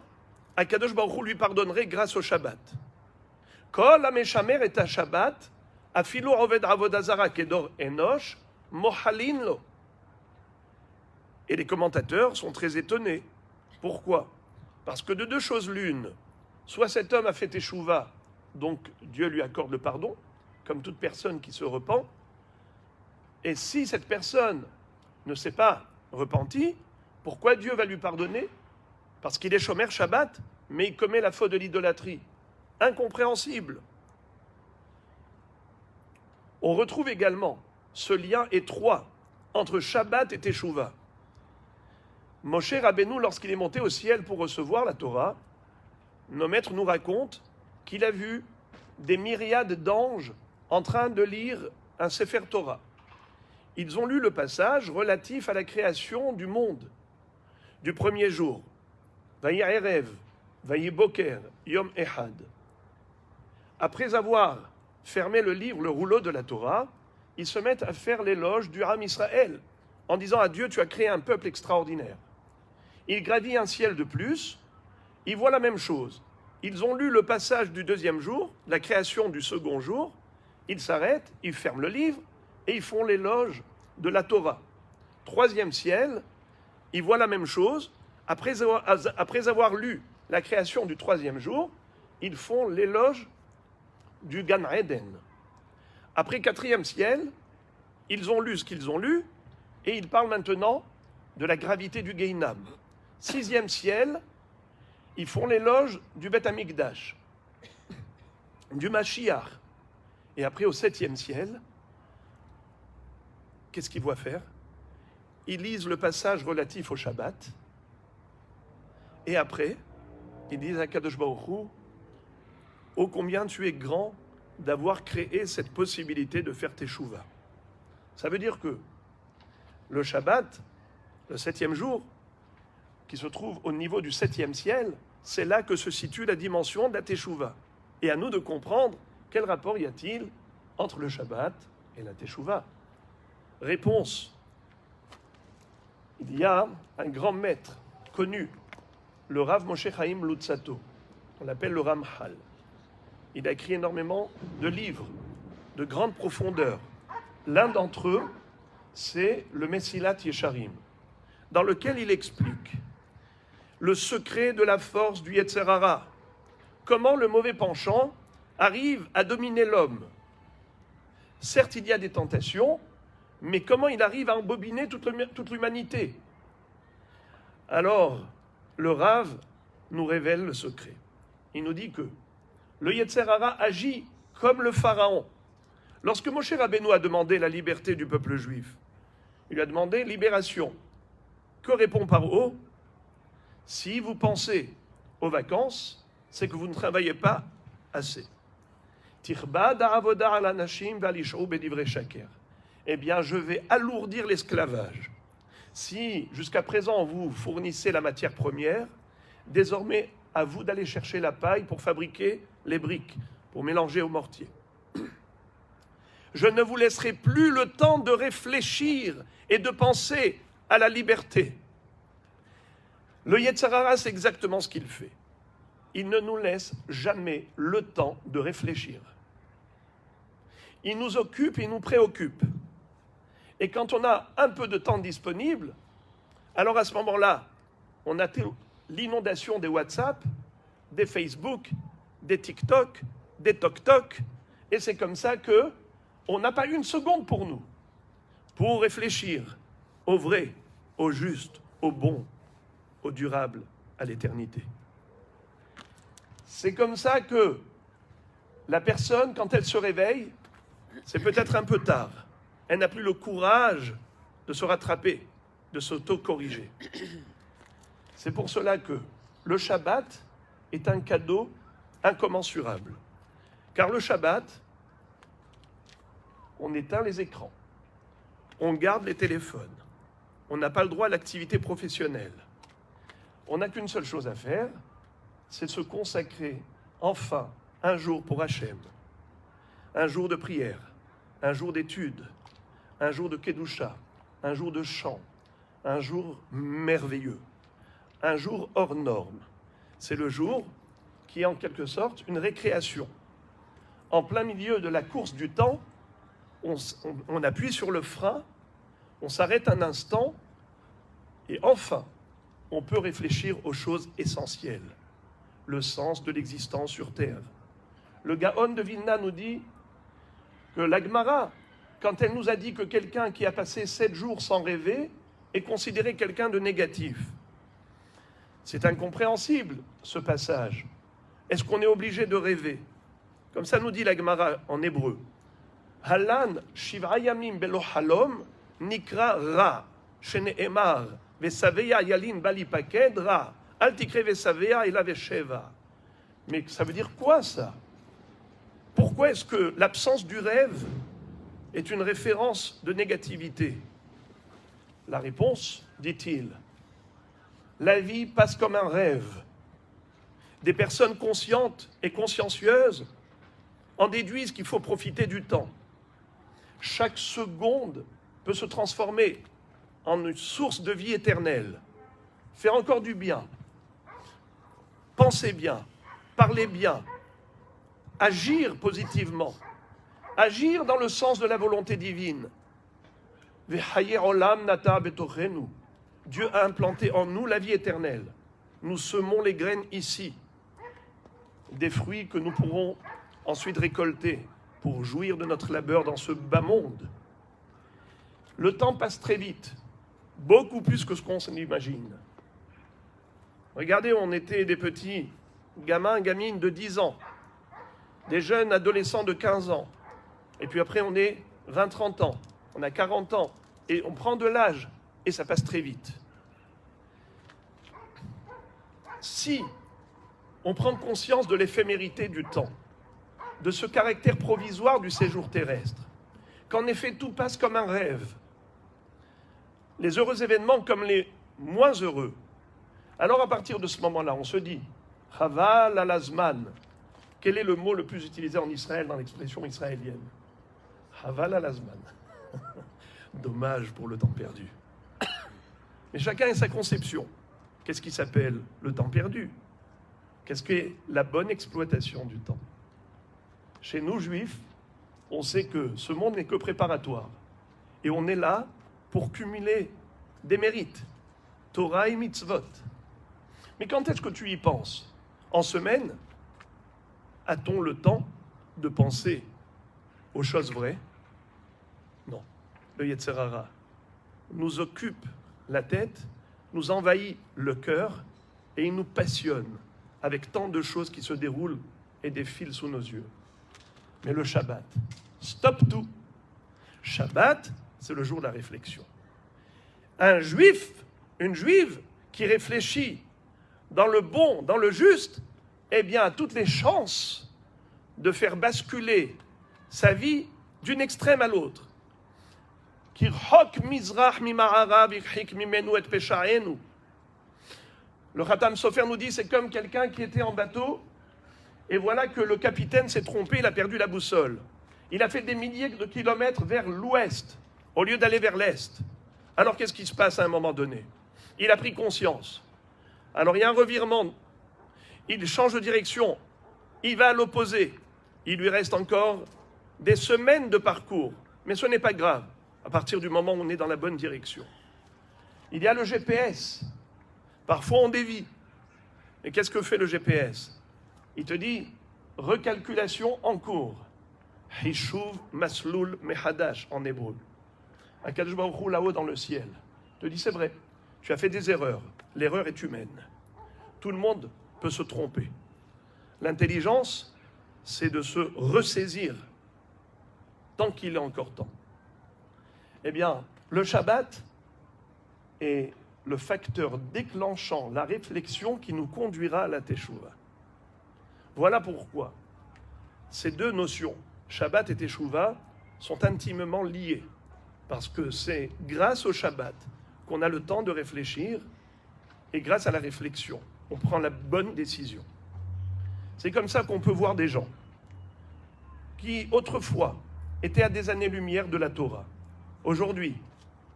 Akadosh Baruch Hu lui pardonnerait grâce au Shabbat. Kol HaMeshamer et HaShabbat, Afilu Oved Avodah Zara Kedor Enosh, Mohalin Lo. Et les commentateurs sont très étonnés. Pourquoi? Parce que de deux choses l'une, soit cet homme a fait Teshuvah, donc Dieu lui accorde le pardon, comme toute personne qui se repent, et si cette personne ne s'est pas repentie, pourquoi Dieu va lui pardonner? Parce qu'il est Shomer Shabbat, mais il commet la faute de l'idolâtrie. Incompréhensible. On retrouve également ce lien étroit entre Shabbat et Teshuvah. Moshe Rabbeinu, lorsqu'il est monté au ciel pour recevoir la Torah, nos maîtres nous racontent qu'il a vu des myriades d'anges en train de lire un Sefer Torah. Ils ont lu le passage relatif à la création du monde, du premier jour. Vayi Erev, Vayi Boker, Yom Ehad. Après avoir fermé le livre, le rouleau de la Torah, ils se mettent à faire l'éloge du Ham Israël, en disant à Dieu, tu as créé un peuple extraordinaire. Il gravit un ciel de plus, ils voient la même chose. Ils ont lu le passage du deuxième jour, la création du second jour, ils s'arrêtent, ils ferment le livre et ils font l'éloge de la Torah. Troisième ciel, ils voient la même chose. Après avoir lu la création du troisième jour, ils font l'éloge du Gan Eden. Après quatrième ciel, ils ont lu ce qu'ils ont lu et ils parlent maintenant de la gravité du Gehinam. Sixième ciel, ils font l'éloge du Beth Amikdash, du Mashiach. Et après, au septième ciel, qu'est-ce qu'ils voient faire? Ils lisent le passage relatif au Shabbat. Et après, ils disent à Kadosh Baruch Hu, ô combien tu es grand d'avoir créé cette possibilité de faire Teshuvah. Ça veut dire que le Shabbat, le septième jour, qui se trouve au niveau du septième ciel, c'est là que se situe la dimension de la Teshuvah. Et à nous de comprendre quel rapport y a-t-il entre le Shabbat et la Teshuvah. Réponse. Il y a un grand maître connu, le Rav Moshe Chaim Luzzatto, on l'appelle le Ramchal. Il a écrit énormément de livres de grande profondeur. L'un d'entre eux, c'est le Mesilat Yesharim, dans lequel il explique le secret de la force du Yetzer Hara, comment le mauvais penchant arrive à dominer l'homme. Certes, il y a des tentations, mais comment il arrive à embobiner toute l'humanité. Alors, le Rav nous révèle le secret. Il nous dit que le Yetzer Hara agit comme le Pharaon. Lorsque Moshe Rabbeinu a demandé la liberté du peuple juif, il lui a demandé libération. Que répond Paro? Si vous pensez aux vacances, c'est que vous ne travaillez pas assez. Eh bien, je vais alourdir l'esclavage. Si, jusqu'à présent, vous fournissez la matière première, désormais, à vous d'aller chercher la paille pour fabriquer les briques, pour mélanger au mortier. Je ne vous laisserai plus le temps de réfléchir et de penser à la liberté. Le Yetzer Hara, c'est exactement ce qu'il fait. il ne nous laisse jamais le temps de réfléchir. Il nous occupe, il nous préoccupe. Et quand on a un peu de temps disponible, alors à ce moment-là, on a l'inondation des WhatsApp, des Facebook, des TikTok, des TokTok, et c'est comme ça qu'on n'a pas une seconde pour nous, pour réfléchir au vrai, au juste, au bon, au durable, à l'éternité. C'est comme ça que la personne, quand elle se réveille, c'est peut-être un peu tard. Elle n'a plus le courage de se rattraper, de s'auto-corriger. C'est pour cela que le Shabbat est un cadeau incommensurable. Car le Shabbat, on éteint les écrans, on garde les téléphones, on n'a pas le droit à l'activité professionnelle. On n'a qu'une seule chose à faire, c'est de se consacrer enfin un jour pour Hachem, un jour de prière, un jour d'étude, un jour de Kedusha, un jour de chant, un jour merveilleux, un jour hors norme. C'est le jour qui est en quelque sorte une récréation. En plein milieu de la course du temps, on appuie sur le frein, on s'arrête un instant et enfin, on peut réfléchir aux choses essentielles, le sens de l'existence sur Terre. Le Gaon de Vilna nous dit que la Gemara, quand elle nous a dit que quelqu'un qui a passé 7 jours sans rêver est considéré quelqu'un de négatif. C'est incompréhensible, ce passage. Est-ce qu'on est obligé de rêver? Comme ça nous dit la Gemara en hébreu. Halan shiv'a yamim belo halom nikra ra shene'emar vesaveya yalin bali paked ra al tikre vesaveya ela vesheva. Mais ça veut dire quoi ça? Pourquoi est-ce que l'absence du rêve est une référence de négativité? La réponse, dit-il, la vie passe comme un rêve. Des personnes conscientes et consciencieuses en déduisent qu'il faut profiter du temps. Chaque seconde peut se transformer en une source de vie éternelle. Faire encore du bien, penser bien, parler bien, agir positivement, agir dans le sens de la volonté divine. Dieu a implanté en nous la vie éternelle. Nous semons les graines ici, des fruits que nous pourrons ensuite récolter pour jouir de notre labeur dans ce bas monde. Le temps passe très vite, beaucoup plus que ce qu'on s'imagine. Regardez, on était des petits gamins, gamines de 10 ans, des jeunes adolescents de 15 ans, et puis après on est 20-30 ans, on a 40 ans, et on prend de l'âge, et ça passe très vite. Si on prend conscience de l'éphémérité du temps, de ce caractère provisoire du séjour terrestre, qu'en effet tout passe comme un rêve, les heureux événements comme les moins heureux, alors à partir de ce moment-là, on se dit « Chaval al-Azman ». Quel est le mot le plus utilisé en Israël dans l'expression israélienne? « Chaval al-Azman ». Dommage pour le temps perdu. Mais chacun a sa conception. Qu'est-ce qui s'appelle le temps perdu? Qu'est-ce qu'est la bonne exploitation du temps? Chez nous, juifs, on sait que ce monde n'est que préparatoire. Et on est là pour cumuler des mérites. Torah et mitzvot. Mais quand est-ce que tu y penses? En semaine, a-t-on le temps de penser aux choses vraies? Non. Le Yetzer Hara nous occupe la tête, nous envahit le cœur et il nous passionne avec tant de choses qui se déroulent et défilent sous nos yeux. Mais le Shabbat, stop tout. Shabbat, c'est le jour de la réflexion. Un juif, une juive qui réfléchit dans le bon, dans le juste, eh bien, a toutes les chances de faire basculer sa vie d'une extrême à l'autre. Le Khatam Sofer nous dit, c'est comme quelqu'un qui était en bateau, et voilà que le capitaine s'est trompé, il a perdu la boussole. Il a fait des milliers de kilomètres vers l'ouest, au lieu d'aller vers l'est. Alors qu'est-ce qui se passe à un moment donné? Il a pris conscience. Alors il y a un revirement. il change de direction, il va à l'opposé. Il lui reste encore des semaines de parcours, mais ce n'est pas grave, à partir du moment où on est dans la bonne direction. Il y a le GPS. Parfois, on dévie. Mais qu'est-ce que fait le GPS? Il te dit, recalculation en cours. Hishuv Maslul Mehadash en hébreu. Akadosh Baruch Hu là-haut dans le ciel te dit, c'est vrai, tu as fait des erreurs. L'erreur est humaine. Tout le monde peut se tromper. L'intelligence, c'est de se ressaisir tant qu'il est encore temps. Eh bien, le Shabbat est le facteur déclenchant la réflexion qui nous conduira à la Teshuvah. Voilà pourquoi ces deux notions, Shabbat et Teshuvah, sont intimement liées. Parce que c'est grâce au Shabbat qu'on a le temps de réfléchir et grâce à la réflexion, on prend la bonne décision. C'est comme ça qu'on peut voir des gens qui, autrefois, étaient à des années-lumière de la Torah. Aujourd'hui,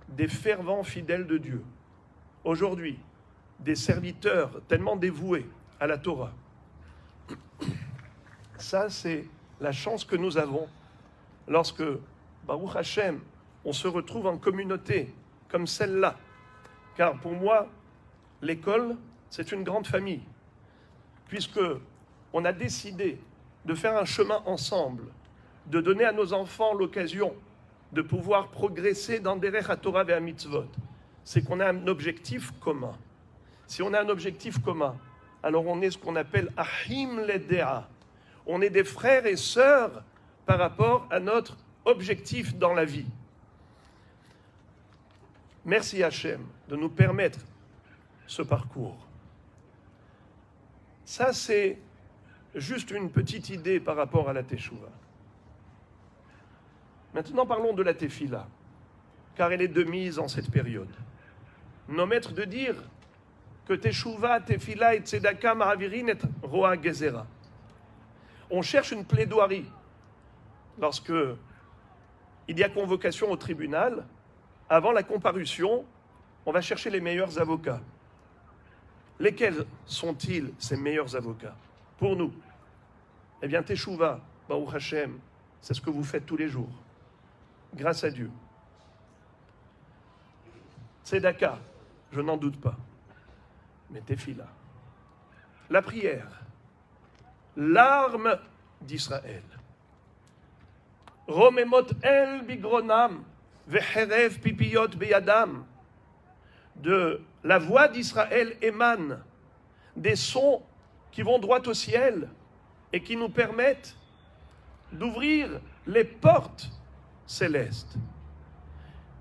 des fervents fidèles de Dieu. Aujourd'hui, des serviteurs tellement dévoués à la Torah. Ça, c'est la chance que nous avons lorsque, Baruch Hashem, on se retrouve en communauté comme celle-là. Car pour moi, l'école, c'est une grande famille. Puisque on a décidé de faire un chemin ensemble, de donner à nos enfants l'occasion de pouvoir progresser dans Derech HaTorah et HaMitzvot. C'est qu'on a un objectif commun. Si on a un objectif commun, alors on est ce qu'on appelle Ahim Ledea. On est des frères et sœurs par rapport à notre objectif dans la vie. Merci Hachem de nous permettre ce parcours. Ça, c'est juste une petite idée par rapport à la Teshuvah. Maintenant, parlons de la Tefila, car elle est de mise en cette période. Nos maîtres de dire que Teshuvah, Tefila et Tzedaka, Maravirin et Roa Gezera. On cherche une plaidoirie lorsque il y a convocation au tribunal. Avant la comparution, on va chercher les meilleurs avocats. Lesquels sont-ils, ces meilleurs avocats? Pour nous, eh bien, Teshuvah, Baruch Hashem, c'est ce que vous faites tous les jours, grâce à Dieu. Tzedaka, je n'en doute pas, mais Tefila, la prière, l'arme d'Israël. Romemot el bigronam, vecherev pipiyot beyadam. De la voix d'Israël émane des sons qui vont droit au ciel et qui nous permettent d'ouvrir les portes célestes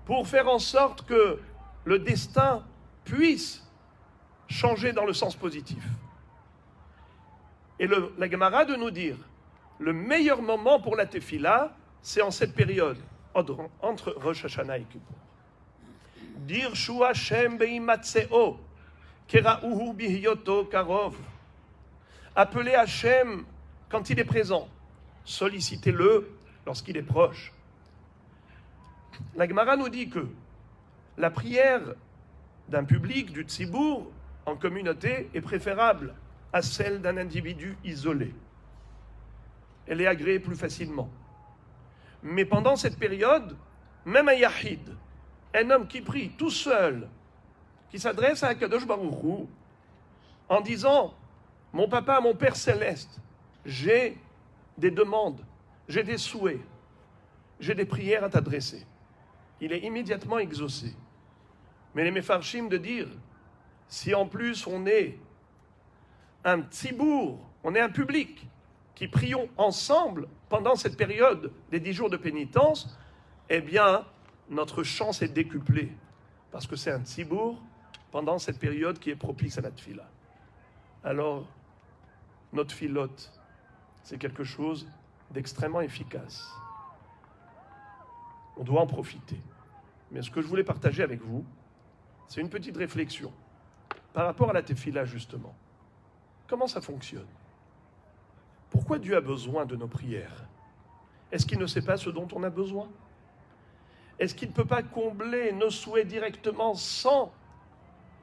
pour faire en sorte que le destin puisse changer dans le sens positif. Et la Gemara de nous dire, le meilleur moment pour la Tefila, c'est en cette période, entre Rosh Hashanah et Kippour. Dirshu Hashem beimatseo, kerauhu bihyoto karov. Appelez Hashem quand il est présent. Sollicitez-le lorsqu'il est proche. La Gemara nous dit que la prière d'un public, du tzibour, en communauté, est préférable à celle d'un individu isolé. Elle est agréée plus facilement. Mais pendant cette période, même un yahid, un homme qui prie tout seul, qui s'adresse à Akadosh Baruch Hu, en disant « Mon papa, mon Père céleste, j'ai des demandes, j'ai des souhaits, j'ai des prières à t'adresser. » Il est immédiatement exaucé. Mais les Mefarshim de dire, si en plus on est un tzibour, on est un public, qui prions ensemble pendant cette période des 10 jours de pénitence, eh bien, notre chance est décuplée. Parce que c'est un tzibour pendant cette période qui est propice à la tfila. Alors, notre filote, c'est quelque chose d'extrêmement efficace. On doit en profiter. Mais ce que je voulais partager avec vous, c'est une petite réflexion par rapport à la tefila, justement. Comment ça fonctionne? Pourquoi Dieu a besoin de nos prières? Est-ce qu'il ne sait pas ce dont on a besoin? Est-ce qu'il ne peut pas combler nos souhaits directement sans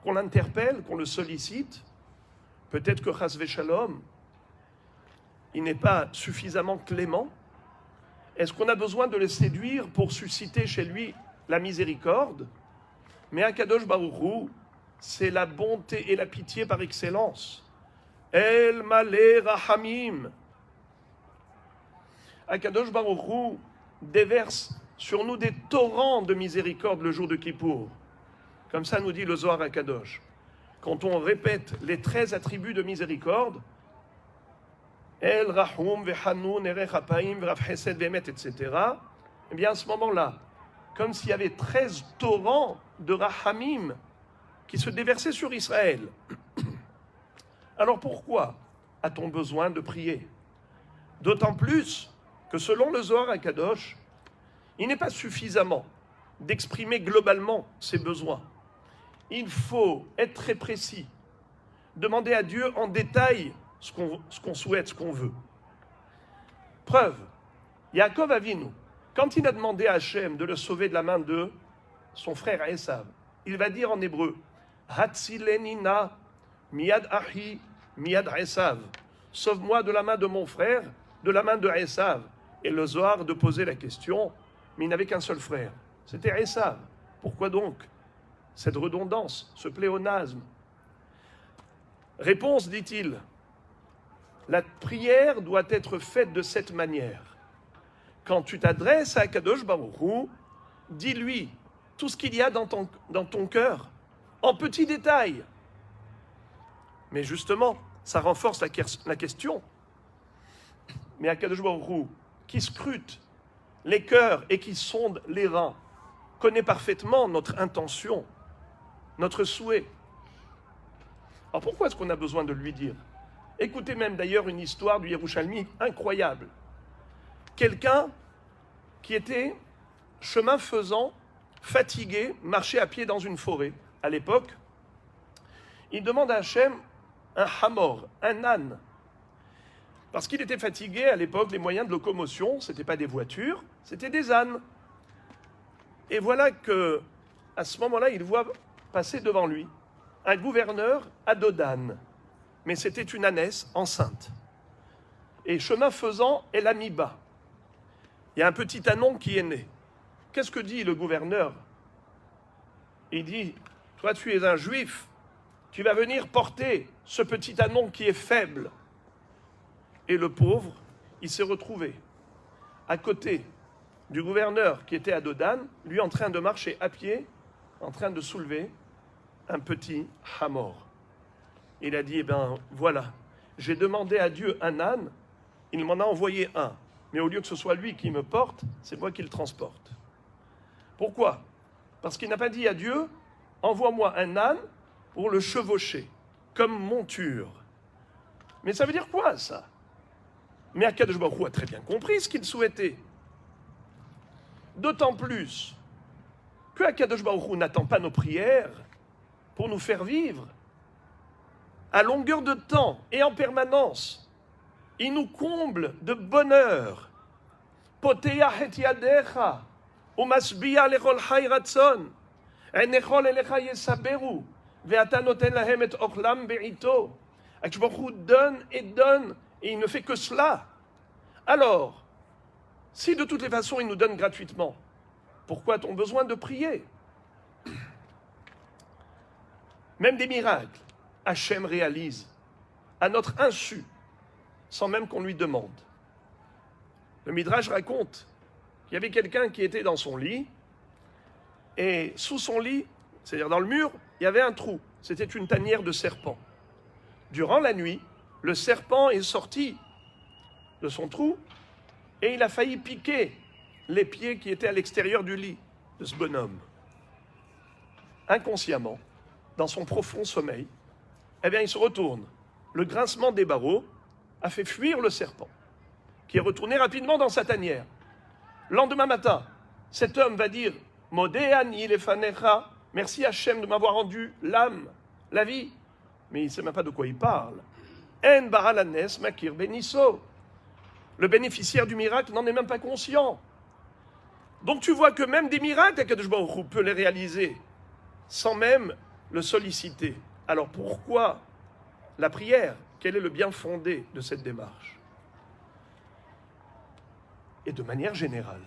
qu'on l'interpelle, qu'on le sollicite? Peut-être que Chas Shalom, il n'est pas suffisamment clément. Est-ce qu'on a besoin de le séduire pour susciter chez lui la miséricorde? Mais Akadosh Baruch Hu, c'est la bonté et la pitié par excellence. El Malé Rahamim. Akadosh Baruch Hu déverse sur nous des torrents de miséricorde le jour de Kippour. Comme ça nous dit le Zohar Akadosh. Quand on répète les 13 attributs de miséricorde, El Rahum Vehanoun Erech Hapaim V'Rav Chesed Ve'emet, etc., eh bien à ce moment-là, comme s'il y avait 13 torrents de Rahamim qui se déversaient sur Israël. Alors pourquoi a-t-on besoin de prier? D'autant plus que selon le Zohar HaKadosh, il n'est pas suffisamment d'exprimer globalement ses besoins. Il faut être très précis, demander à Dieu en détail ce qu'on souhaite, ce qu'on veut. Preuve, Yaakov Avinu, quand il a demandé à Hachem de le sauver de la main de son frère Esav, il va dire en hébreu, Hatzilenina miyad ahi miyad Esav. Sauve-moi de la main de mon frère, de la main de Esav. Et le Zohar de poser la question, mais il n'avait qu'un seul frère, c'était Esav. Pourquoi donc cette redondance, ce pléonasme? Réponse, dit-il, la prière doit être faite de cette manière. Quand tu t'adresses à Kadosh Baruch Hu, dis-lui tout ce qu'il y a dans ton cœur, en petits détails. Mais justement, ça renforce la question. Mais à Kadosh Baruch Hu, qui scrute les cœurs et qui sonde les reins, connaît parfaitement notre intention, notre souhait. Alors pourquoi est-ce qu'on a besoin de lui dire? Écoutez même d'ailleurs une histoire du Yerushalmi incroyable. Quelqu'un qui était chemin faisant, fatigué, marchait à pied dans une forêt. À l'époque, il demande à Hachem un hamor, un âne. Parce qu'il était fatigué, à l'époque, les moyens de locomotion, ce n'étaient pas des voitures, c'était des ânes. Et voilà que, à ce moment-là, il voit passer devant lui un gouverneur à dos d'âne. Mais c'était une ânesse enceinte. Et chemin faisant, elle a mis bas. Il y a un petit ânon qui est né. Qu'est-ce que dit le gouverneur? Il dit, toi tu es un juif, tu vas venir porter ce petit ânon qui est faible. Et le pauvre, il s'est retrouvé à côté du gouverneur qui était à dos d'âne, lui en train de marcher à pied, en train de soulever un petit hamor. Il a dit, eh bien voilà, j'ai demandé à Dieu un âne, il m'en a envoyé un. Mais au lieu que ce soit lui qui me porte, c'est moi qui le transporte. Pourquoi? Parce qu'il n'a pas dit à Dieu, envoie-moi un âne pour le chevaucher, comme monture. Mais ça veut dire quoi, ça? Mais Akadosh Baruch Hu a très bien compris ce qu'il souhaitait. D'autant plus que Akadosh Baruch Hu n'attend pas nos prières pour nous faire vivre à longueur de temps et en permanence. Il nous comble de bonheur. Poteach et yadecha, umasbia lechol chay ratzon, enechol elecha yesaberu, ve'ata noten lahem et ochlam be'ito. Akadosh Baruch Hu donne, et il ne fait que cela. Alors, si de toutes les façons il nous donne gratuitement, pourquoi a-t-on besoin de prier? Même des miracles, Hachem réalise à notre insu, sans même qu'on lui demande. Le Midrash raconte qu'il y avait quelqu'un qui était dans son lit, et sous son lit, c'est-à-dire dans le mur, il y avait un trou. C'était une tanière de serpent. Durant la nuit, le serpent est sorti de son trou, et il a failli piquer les pieds qui étaient à l'extérieur du lit de ce bonhomme. Inconsciemment, dans son profond sommeil, eh bien, il se retourne. Le grincement des barreaux a fait fuir le serpent, qui est retourné rapidement dans sa tanière. Lendemain matin, cet homme va dire « Modéani lefanecha » merci Hachem de m'avoir rendu l'âme, la vie. Mais il ne sait même pas de quoi il parle. « En baralanes makir beniso » le bénéficiaire du miracle n'en est même pas conscient. Donc tu vois que même des miracles, Akadosh Baruch Hu peut les réaliser sans même le solliciter. Alors pourquoi la prière, quel est le bien fondé de cette démarche? Et de manière générale,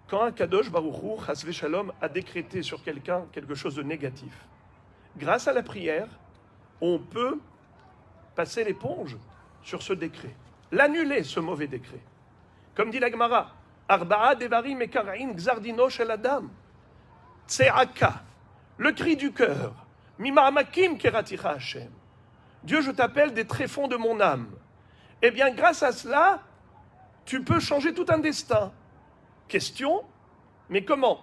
quand un Kadosh Baruch Hu, Chas v'Shalom, a décrété sur quelqu'un quelque chose de négatif, grâce à la prière, on peut passer l'éponge sur ce décret, l'annuler, ce mauvais décret. Comme dit la Gemara, Arba'a devarim mekara'in gzardino shel adam, tse'aka, le cri du cœur, mima'amakim keraticha Hashem. Dieu, je t'appelle des tréfonds de mon âme. Eh bien, grâce à cela, tu peux changer tout un destin. Question, mais comment?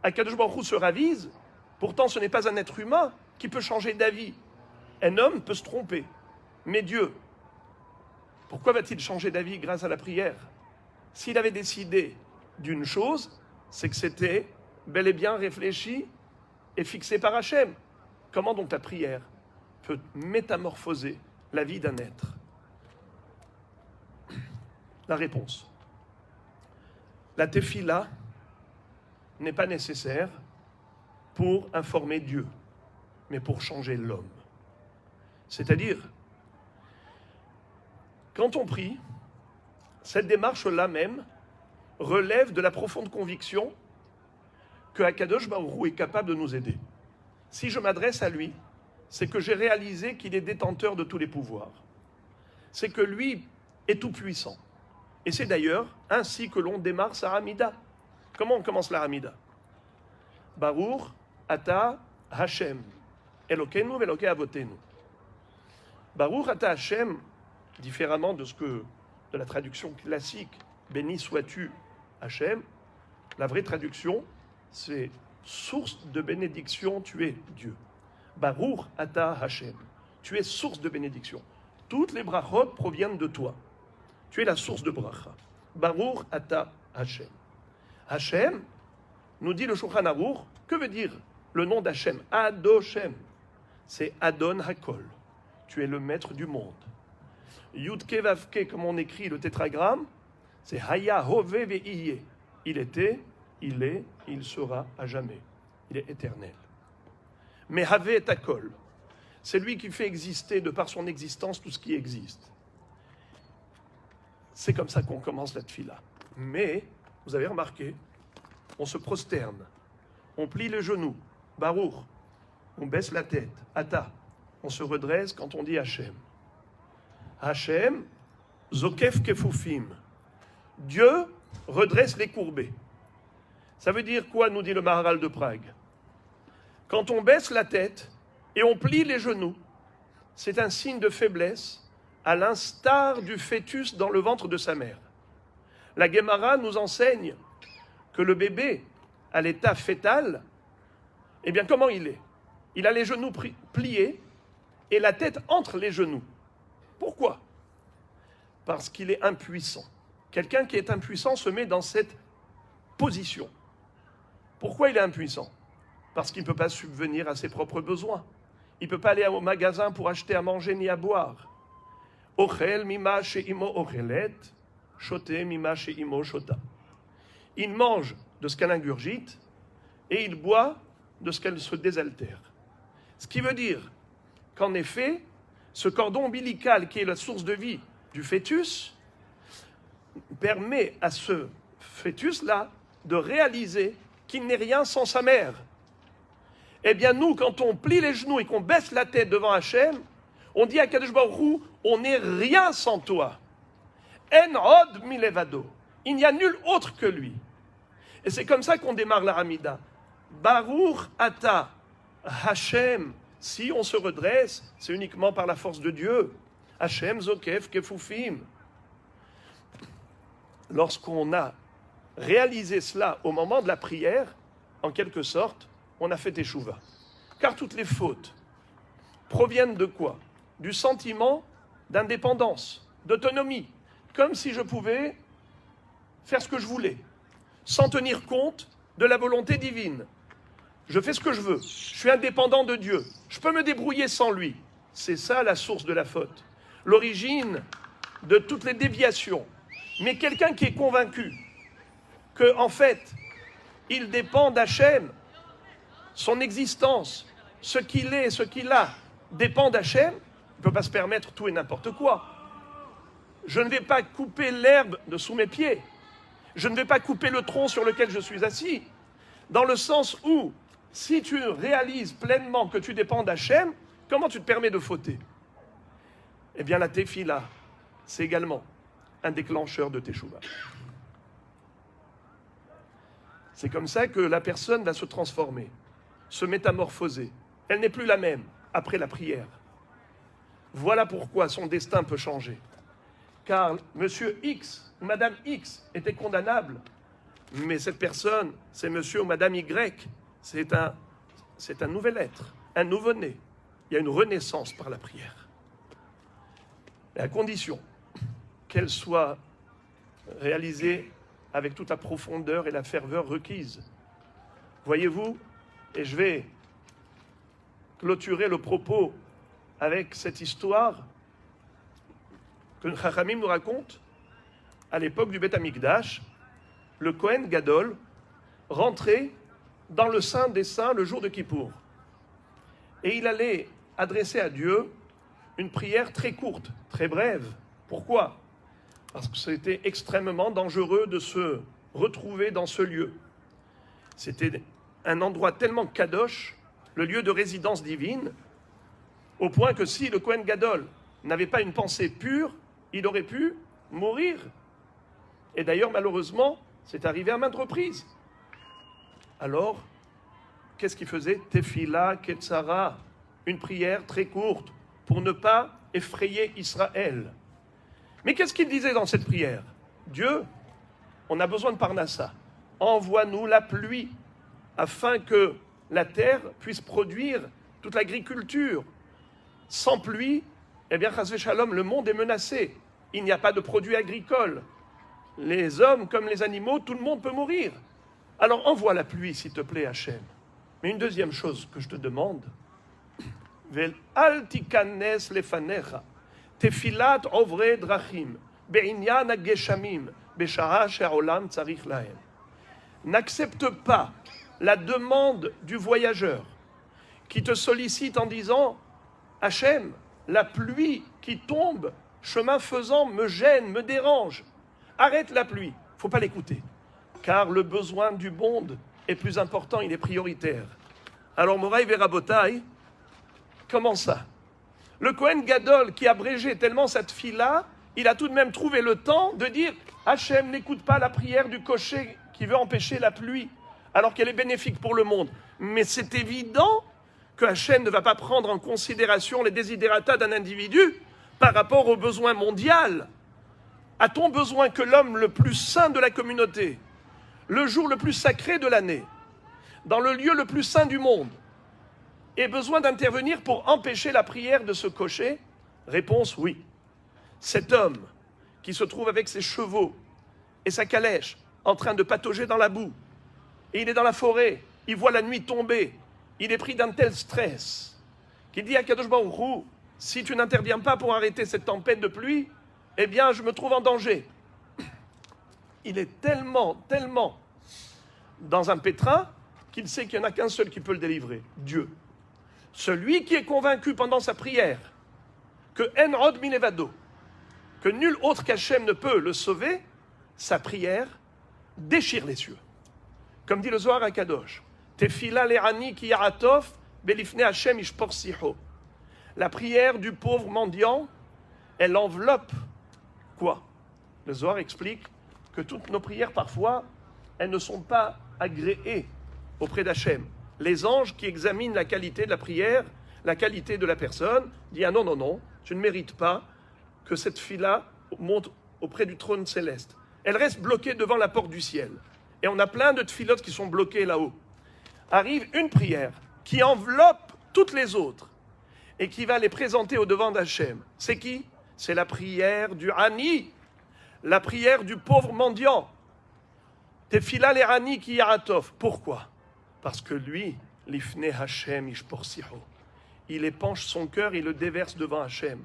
Akadosh Baruch Hu se ravise, pourtant ce n'est pas un être humain qui peut changer d'avis. Un homme peut se tromper, mais Dieu, pourquoi va-t-il changer d'avis grâce à la prière? S'il avait décidé d'une chose, c'est que c'était bel et bien réfléchi et fixé par Hachem. Comment donc ta prière peut métamorphoser la vie d'un être? La réponse. La tefila n'est pas nécessaire pour informer Dieu, mais pour changer l'homme. C'est-à-dire, quand on prie, cette démarche-là même relève de la profonde conviction que Akadosh Baruch Hu est capable de nous aider. Si je m'adresse à lui, c'est que j'ai réalisé qu'il est détenteur de tous les pouvoirs. C'est que lui est tout-puissant. Et c'est d'ailleurs ainsi que l'on démarre sa Hamida. Comment on commence la Hamida? Baruch ata Hashem, Elokeinu ve'Elokei avotenu. Baruch ata Hashem, différemment de la traduction classique, béni sois-tu Hashem, la vraie traduction, c'est source de bénédiction, tu es Dieu. Baruch ata Hashem, tu es source de bénédiction. Toutes les brachot proviennent de toi. Tu es la source de bracha. Baruch ata Hashem. Hashem, nous dit le Shulchan Aruch, que veut dire le nom d'Hashem? Adoshem. C'est Adon Hakol. Tu es le maître du monde. Yudke Vavke, comme on écrit le tétragramme, c'est Haya Hove Ve'iye. Il était, il est, il sera à jamais. Il est éternel. Mais Have et Hakol, c'est lui qui fait exister de par son existence tout ce qui existe. C'est comme ça qu'on commence la tefila. Mais, vous avez remarqué, on se prosterne, on plie les genoux, Baruch, on baisse la tête, Ata, on se redresse quand on dit Hachem. Hachem, Zokef Kefufim. Dieu redresse les courbés. Ça veut dire quoi, nous dit le Maharal de Prague? Quand on baisse la tête et on plie les genoux, c'est un signe de faiblesse, à l'instar du fœtus dans le ventre de sa mère. La Gemara nous enseigne que le bébé, à l'état fœtal, eh bien comment il est? Il a les genoux pliés et la tête entre les genoux. Pourquoi? Parce qu'il est impuissant. Quelqu'un qui est impuissant se met dans cette position. Pourquoi il est impuissant? Parce qu'il ne peut pas subvenir à ses propres besoins. Il ne peut pas aller au magasin pour acheter à manger ni à boire. Ochel mima she'imo ochelet, shote mima she'imo shota. Il mange de ce qu'elle ingurgite et il boit de ce qu'elle se désaltère. Ce qui veut dire qu'en effet, ce cordon ombilical qui est la source de vie du fœtus permet à ce fœtus-là de réaliser qu'il n'est rien sans sa mère. Eh bien nous, quand on plie les genoux et qu'on baisse la tête devant Hachem, on dit à Kadosh Baruch Hu, on n'est rien sans toi. En od milevado. Il n'y a nul autre que lui. Et c'est comme ça qu'on démarre la Hamida. Baruch ata Hachem. Si on se redresse, c'est uniquement par la force de Dieu. Hachem zokef kefufim. Lorsqu'on a réalisé cela au moment de la prière, en quelque sorte, on a fait teshuva. Car toutes les fautes proviennent de quoi? Du sentiment d'indépendance, d'autonomie. Comme si je pouvais faire ce que je voulais, sans tenir compte de la volonté divine. Je fais ce que je veux, je suis indépendant de Dieu, je peux me débrouiller sans lui. C'est ça la source de la faute, l'origine de toutes les déviations. Mais quelqu'un qui est convaincu que, en fait, il dépend d'Hachem, son existence, ce qu'il est, ce qu'il a, dépend d'Hachem, ne peut pas se permettre tout et n'importe quoi. Je ne vais pas couper l'herbe de sous mes pieds. Je ne vais pas couper le tronc sur lequel je suis assis. Dans le sens où, si tu réalises pleinement que tu dépends d'Hachem, comment tu te permets de fauter? Eh bien, la tefila, c'est également un déclencheur de teshuva. C'est comme ça que la personne va se transformer, se métamorphoser. Elle n'est plus la même après la prière. Voilà pourquoi son destin peut changer. Car Monsieur X ou Madame X était condamnable, mais cette personne, c'est Monsieur ou Madame Y. C'est un nouvel être, un nouveau-né. Il y a une renaissance par la prière. Et à condition qu'elle soit réalisée avec toute la profondeur et la ferveur requises. Voyez-vous, et je vais clôturer le propos avec cette histoire que Chachamim nous raconte. À l'époque du Beth Amikdash, le Kohen Gadol rentrait dans le Saint des Saints le jour de Kippour. Et il allait adresser à Dieu une prière très courte, très brève. Pourquoi? Parce que c'était extrêmement dangereux de se retrouver dans ce lieu. C'était un endroit tellement kadosh, le lieu de résidence divine, au point que si le Kohen Gadol n'avait pas une pensée pure, il aurait pu mourir. Et d'ailleurs, malheureusement, c'est arrivé à maintes reprises. Alors, qu'est-ce qu'il faisait? Tefila Ketzara, une prière très courte, pour ne pas effrayer Israël. Mais qu'est-ce qu'il disait dans cette prière? Dieu, on a besoin de Parnassa. Envoie-nous la pluie, afin que la terre puisse produire toute l'agriculture. Sans pluie, eh bien, Chas v'Shalom, le monde est menacé. Il n'y a pas de produits agricoles. Les hommes comme les animaux, tout le monde peut mourir. Alors envoie la pluie, s'il te plaît, Hachem. Mais une deuxième chose que je te demande, Vel al tikanes lefanecha, tefilat ovre drachim, be'inyan hageshamim, be'shara she'olam tzarich lahem. N'accepte pas la demande du voyageur qui te sollicite en disant « Hachem, la pluie qui tombe, chemin faisant, me gêne, me dérange. Arrête la pluie. » Il ne faut pas l'écouter. Car le besoin du monde est plus important, il est prioritaire. Alors, Moraï Verabotaï, comment ça? Le Kohen Gadol qui abrégeait tellement cette fille-là, il a tout de même trouvé le temps de dire « Hachem, n'écoute pas la prière du cocher qui veut empêcher la pluie, alors qu'elle est bénéfique pour le monde. » Mais c'est évident que Hachem ne va pas prendre en considération les desiderata d'un individu par rapport au besoin mondial. A-t-on besoin que l'homme le plus saint de la communauté, le jour le plus sacré de l'année, dans le lieu le plus saint du monde, ait besoin d'intervenir pour empêcher la prière de ce cocher? Réponse, oui. Cet homme qui se trouve avec ses chevaux et sa calèche en train de patauger dans la boue, et il est dans la forêt, il voit la nuit tomber, il est pris d'un tel stress qu'il dit à Kadosh Baruch Hu, si tu n'interviens pas pour arrêter cette tempête de pluie, eh bien je me trouve en danger. Il est tellement dans un pétrin qu'il sait qu'il n'y en a qu'un seul qui peut le délivrer, Dieu. Celui qui est convaincu pendant sa prière que En Od Milevado, que nul autre qu'Hachem ne peut le sauver, sa prière déchire les cieux. Comme dit le Zohar à Kadosh, Tefila le'ani ki yaratov belifne Hashem ishpor siho. La prière du pauvre mendiant, elle enveloppe quoi? Le Zohar explique que toutes nos prières, parfois, elles ne sont pas agréées auprès d'Hachem. Les anges qui examinent la qualité de la prière, la qualité de la personne, disent ah non, tu ne mérites pas que cette fille-là monte auprès du trône céleste. Elle reste bloquée devant la porte du ciel. Et on a plein de tfilotes qui sont bloquées là-haut. Arrive une prière qui enveloppe toutes les autres et qui va les présenter au devant d'Hachem. C'est qui? C'est la prière du Hani, la prière du pauvre mendiant. Tefila le Hani ki yaratov. Pourquoi? Parce que lui, l'ifne Hachem ishpor siho, il épanche son cœur, il le déverse devant Hachem,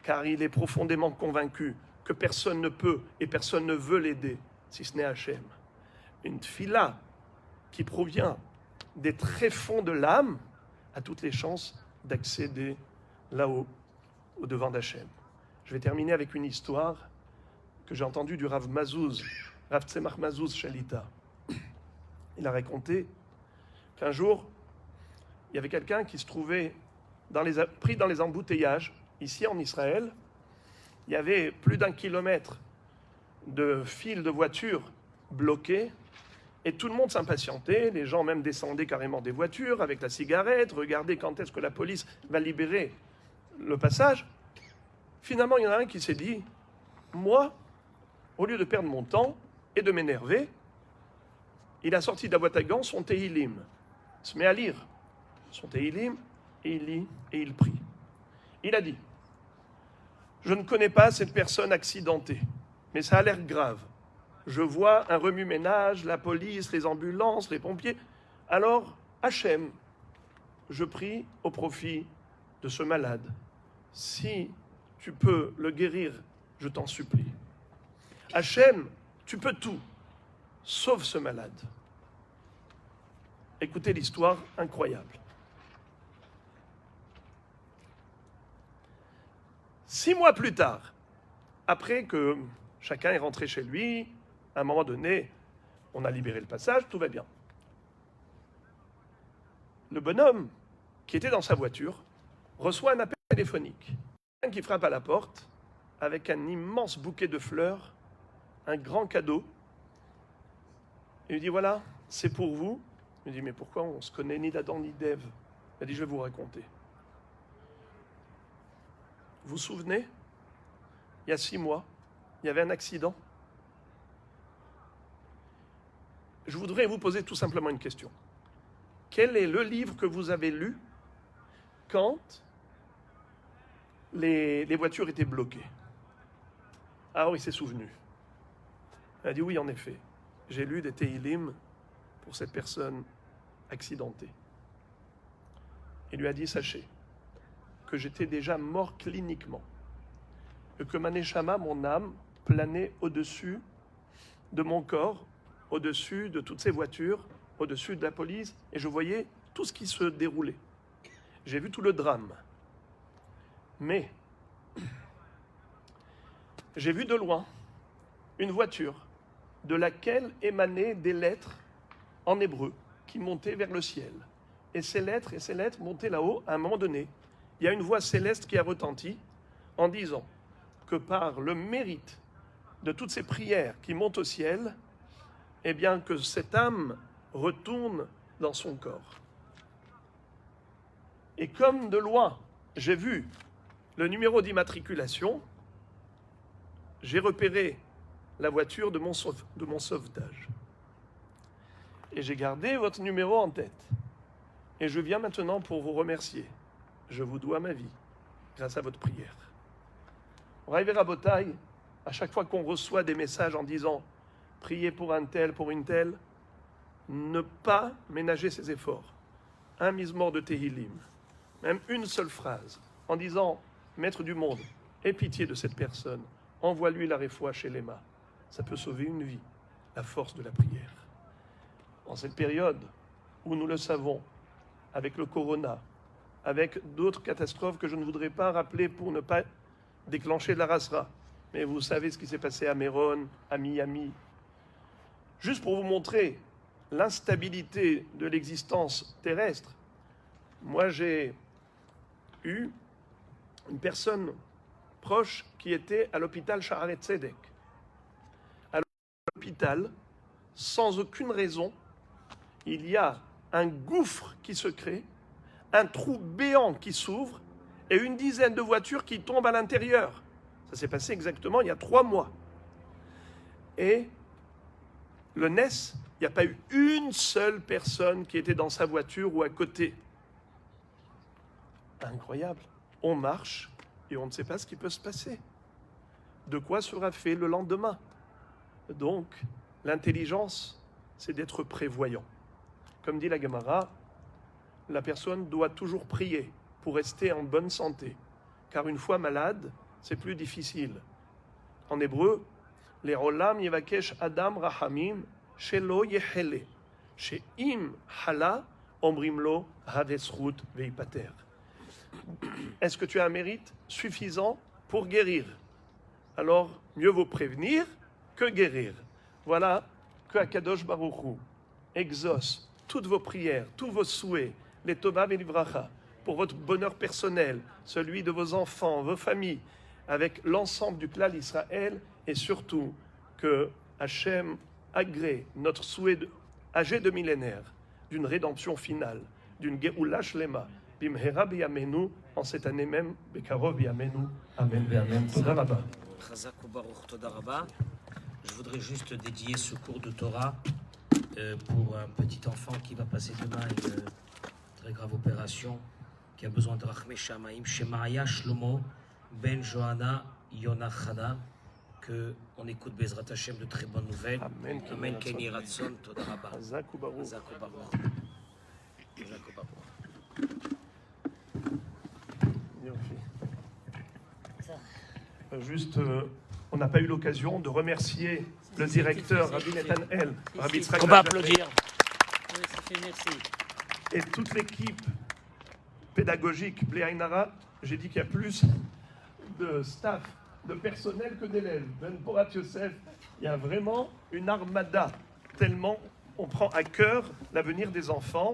car il est profondément convaincu que personne ne peut et personne ne veut l'aider, si ce n'est Hachem. Une tfila qui provient des tréfonds de l'âme a toutes les chances d'accéder là-haut, au devant d'Hachem. Je vais terminer avec une histoire que j'ai entendue du Rav Mazouz, Rav Tzemach Mazouz Shalita. Il a raconté qu'un jour, il y avait quelqu'un qui se trouvait pris dans les embouteillages, ici en Israël. Il y avait plus d'1 kilomètre de fils de voitures bloqués, et tout le monde s'impatientait. Les gens même descendaient carrément des voitures avec la cigarette, regardaient quand est-ce que la police va libérer le passage. Finalement, il y en a un qui s'est dit, moi, au lieu de perdre mon temps et de m'énerver, il a sorti de la boîte à gants son Tehillim. Il se met à lire son Tehillim, et il lit, et il prie. Il a dit, je ne connais pas cette personne accidentée, mais ça a l'air grave. Je vois un remue-ménage, la police, les ambulances, les pompiers. Alors, Hachem, je prie au profit de ce malade. Si tu peux le guérir, je t'en supplie. Hachem, tu peux tout, sauf ce malade. Écoutez l'histoire incroyable. 6 mois plus tard, après que chacun est rentré chez lui, à un moment donné, on a libéré le passage, tout va bien. Le bonhomme qui était dans sa voiture reçoit un appel téléphonique. Quelqu'un qui frappe à la porte avec un immense bouquet de fleurs, un grand cadeau. Il lui dit, voilà, c'est pour vous. Il dit, mais pourquoi on ne se connaît ni d'Adam ni d'Ève? Il a dit, je vais vous raconter. Vous vous souvenez, il y a 6 mois, il y avait un accident. Je voudrais vous poser tout simplement une question. Quel est le livre que vous avez lu quand les voitures étaient bloquées? Ah oui, il s'est souvenu. Il a dit, oui, en effet, j'ai lu des Tehillim pour cette personne accidentée. Il lui a dit, sachez que j'étais déjà mort cliniquement, et que ma neshama, mon âme, planait au-dessus de mon corps, au-dessus de toutes ces voitures, au-dessus de la police, et je voyais tout ce qui se déroulait. J'ai vu tout le drame. Mais j'ai vu de loin une voiture de laquelle émanaient des lettres en hébreu qui montaient vers le ciel. Et ces lettres montaient là-haut. À un moment donné, il y a une voix céleste qui a retenti en disant que par le mérite de toutes ces prières qui montent au ciel, eh bien que cette âme retourne dans son corps. Et comme de loin, j'ai vu le numéro d'immatriculation, j'ai repéré la voiture de mon sauvetage. Et j'ai gardé votre numéro en tête. Et je viens maintenant pour vous remercier. Je vous dois ma vie, grâce à votre prière. Raïvé Rabotaï, à chaque fois qu'on reçoit des messages en disant « Priez pour un tel, pour une telle », ne pas ménager ses efforts. Un mismor de Tehillim, même une seule phrase, en disant « Maître du monde, aie pitié de cette personne, envoie-lui la réfoua chez Léma ». Ça peut sauver une vie, la force de la prière. En cette période où nous le savons, avec le corona, avec d'autres catastrophes que je ne voudrais pas rappeler pour ne pas déclencher de la rasra. Mais vous savez ce qui s'est passé à Méron, à Miami. Juste pour vous montrer l'instabilité de l'existence terrestre, moi j'ai eu une personne proche qui était à l'hôpital Shaare Tzedek. À l'hôpital, sans aucune raison, il y a un gouffre qui se crée, un trou béant qui s'ouvre et une dizaine de voitures qui tombent à l'intérieur. Ça s'est passé exactement il y a 3 mois. Et le NES, il n'y a pas eu une seule personne qui était dans sa voiture ou à côté. Incroyable. On marche et on ne sait pas ce qui peut se passer. De quoi sera fait le lendemain? Donc, l'intelligence, c'est d'être prévoyant. Comme dit la Gemara, la personne doit toujours prier pour rester en bonne santé, car une fois malade, c'est plus difficile. En hébreu, les olam yevakesh adam rahamim shelo yehele, she'im hala omrim lo have zchut veipater. est-ce que tu as un mérite suffisant pour guérir? Alors, mieux vaut prévenir que guérir. Voilà que Akadosh Baruch Hu exauce toutes vos prières, tous vos souhaits, les Tova et l'Ivracha, pour votre bonheur personnel, celui de vos enfants, vos familles, avec l'ensemble du Klal Israël, et surtout que Hachem agrée notre souhait âgé de millénaire d'une rédemption finale, d'une Geoula Shlema, Bimhera B'Yamenu, en cette année même, Bekarov B'Yamenu, Amen B'Amen. Toda Rabba. Chazak Baruch Toda Rabba. Je voudrais juste dédier ce cours de Torah pour un petit enfant qui va passer demain une très grave opération, qui a besoin de Rachmei Shamaim, Shemaya Shlomo Ben Johanna Yonah Chana, que on écoute Bezrat Hashem de très bonnes nouvelles. Amen. Amen Keni Ratson Toda Rabba. Chazak Baruch. Chazak Baruch. Chazak Baruch. Juste, on n'a pas eu l'occasion de remercier le directeur, Rabbi Netanel, Rabbi Yitzhak On va Benjamin, applaudir. Oui, ça fait merci. et toute l'équipe pédagogique Bli Ayin Hara. J'ai dit qu'il y a plus de staff, de personnel que d'élèves. Ben Porat Yosef, il y a vraiment une armada, tellement on prend à cœur l'avenir des enfants.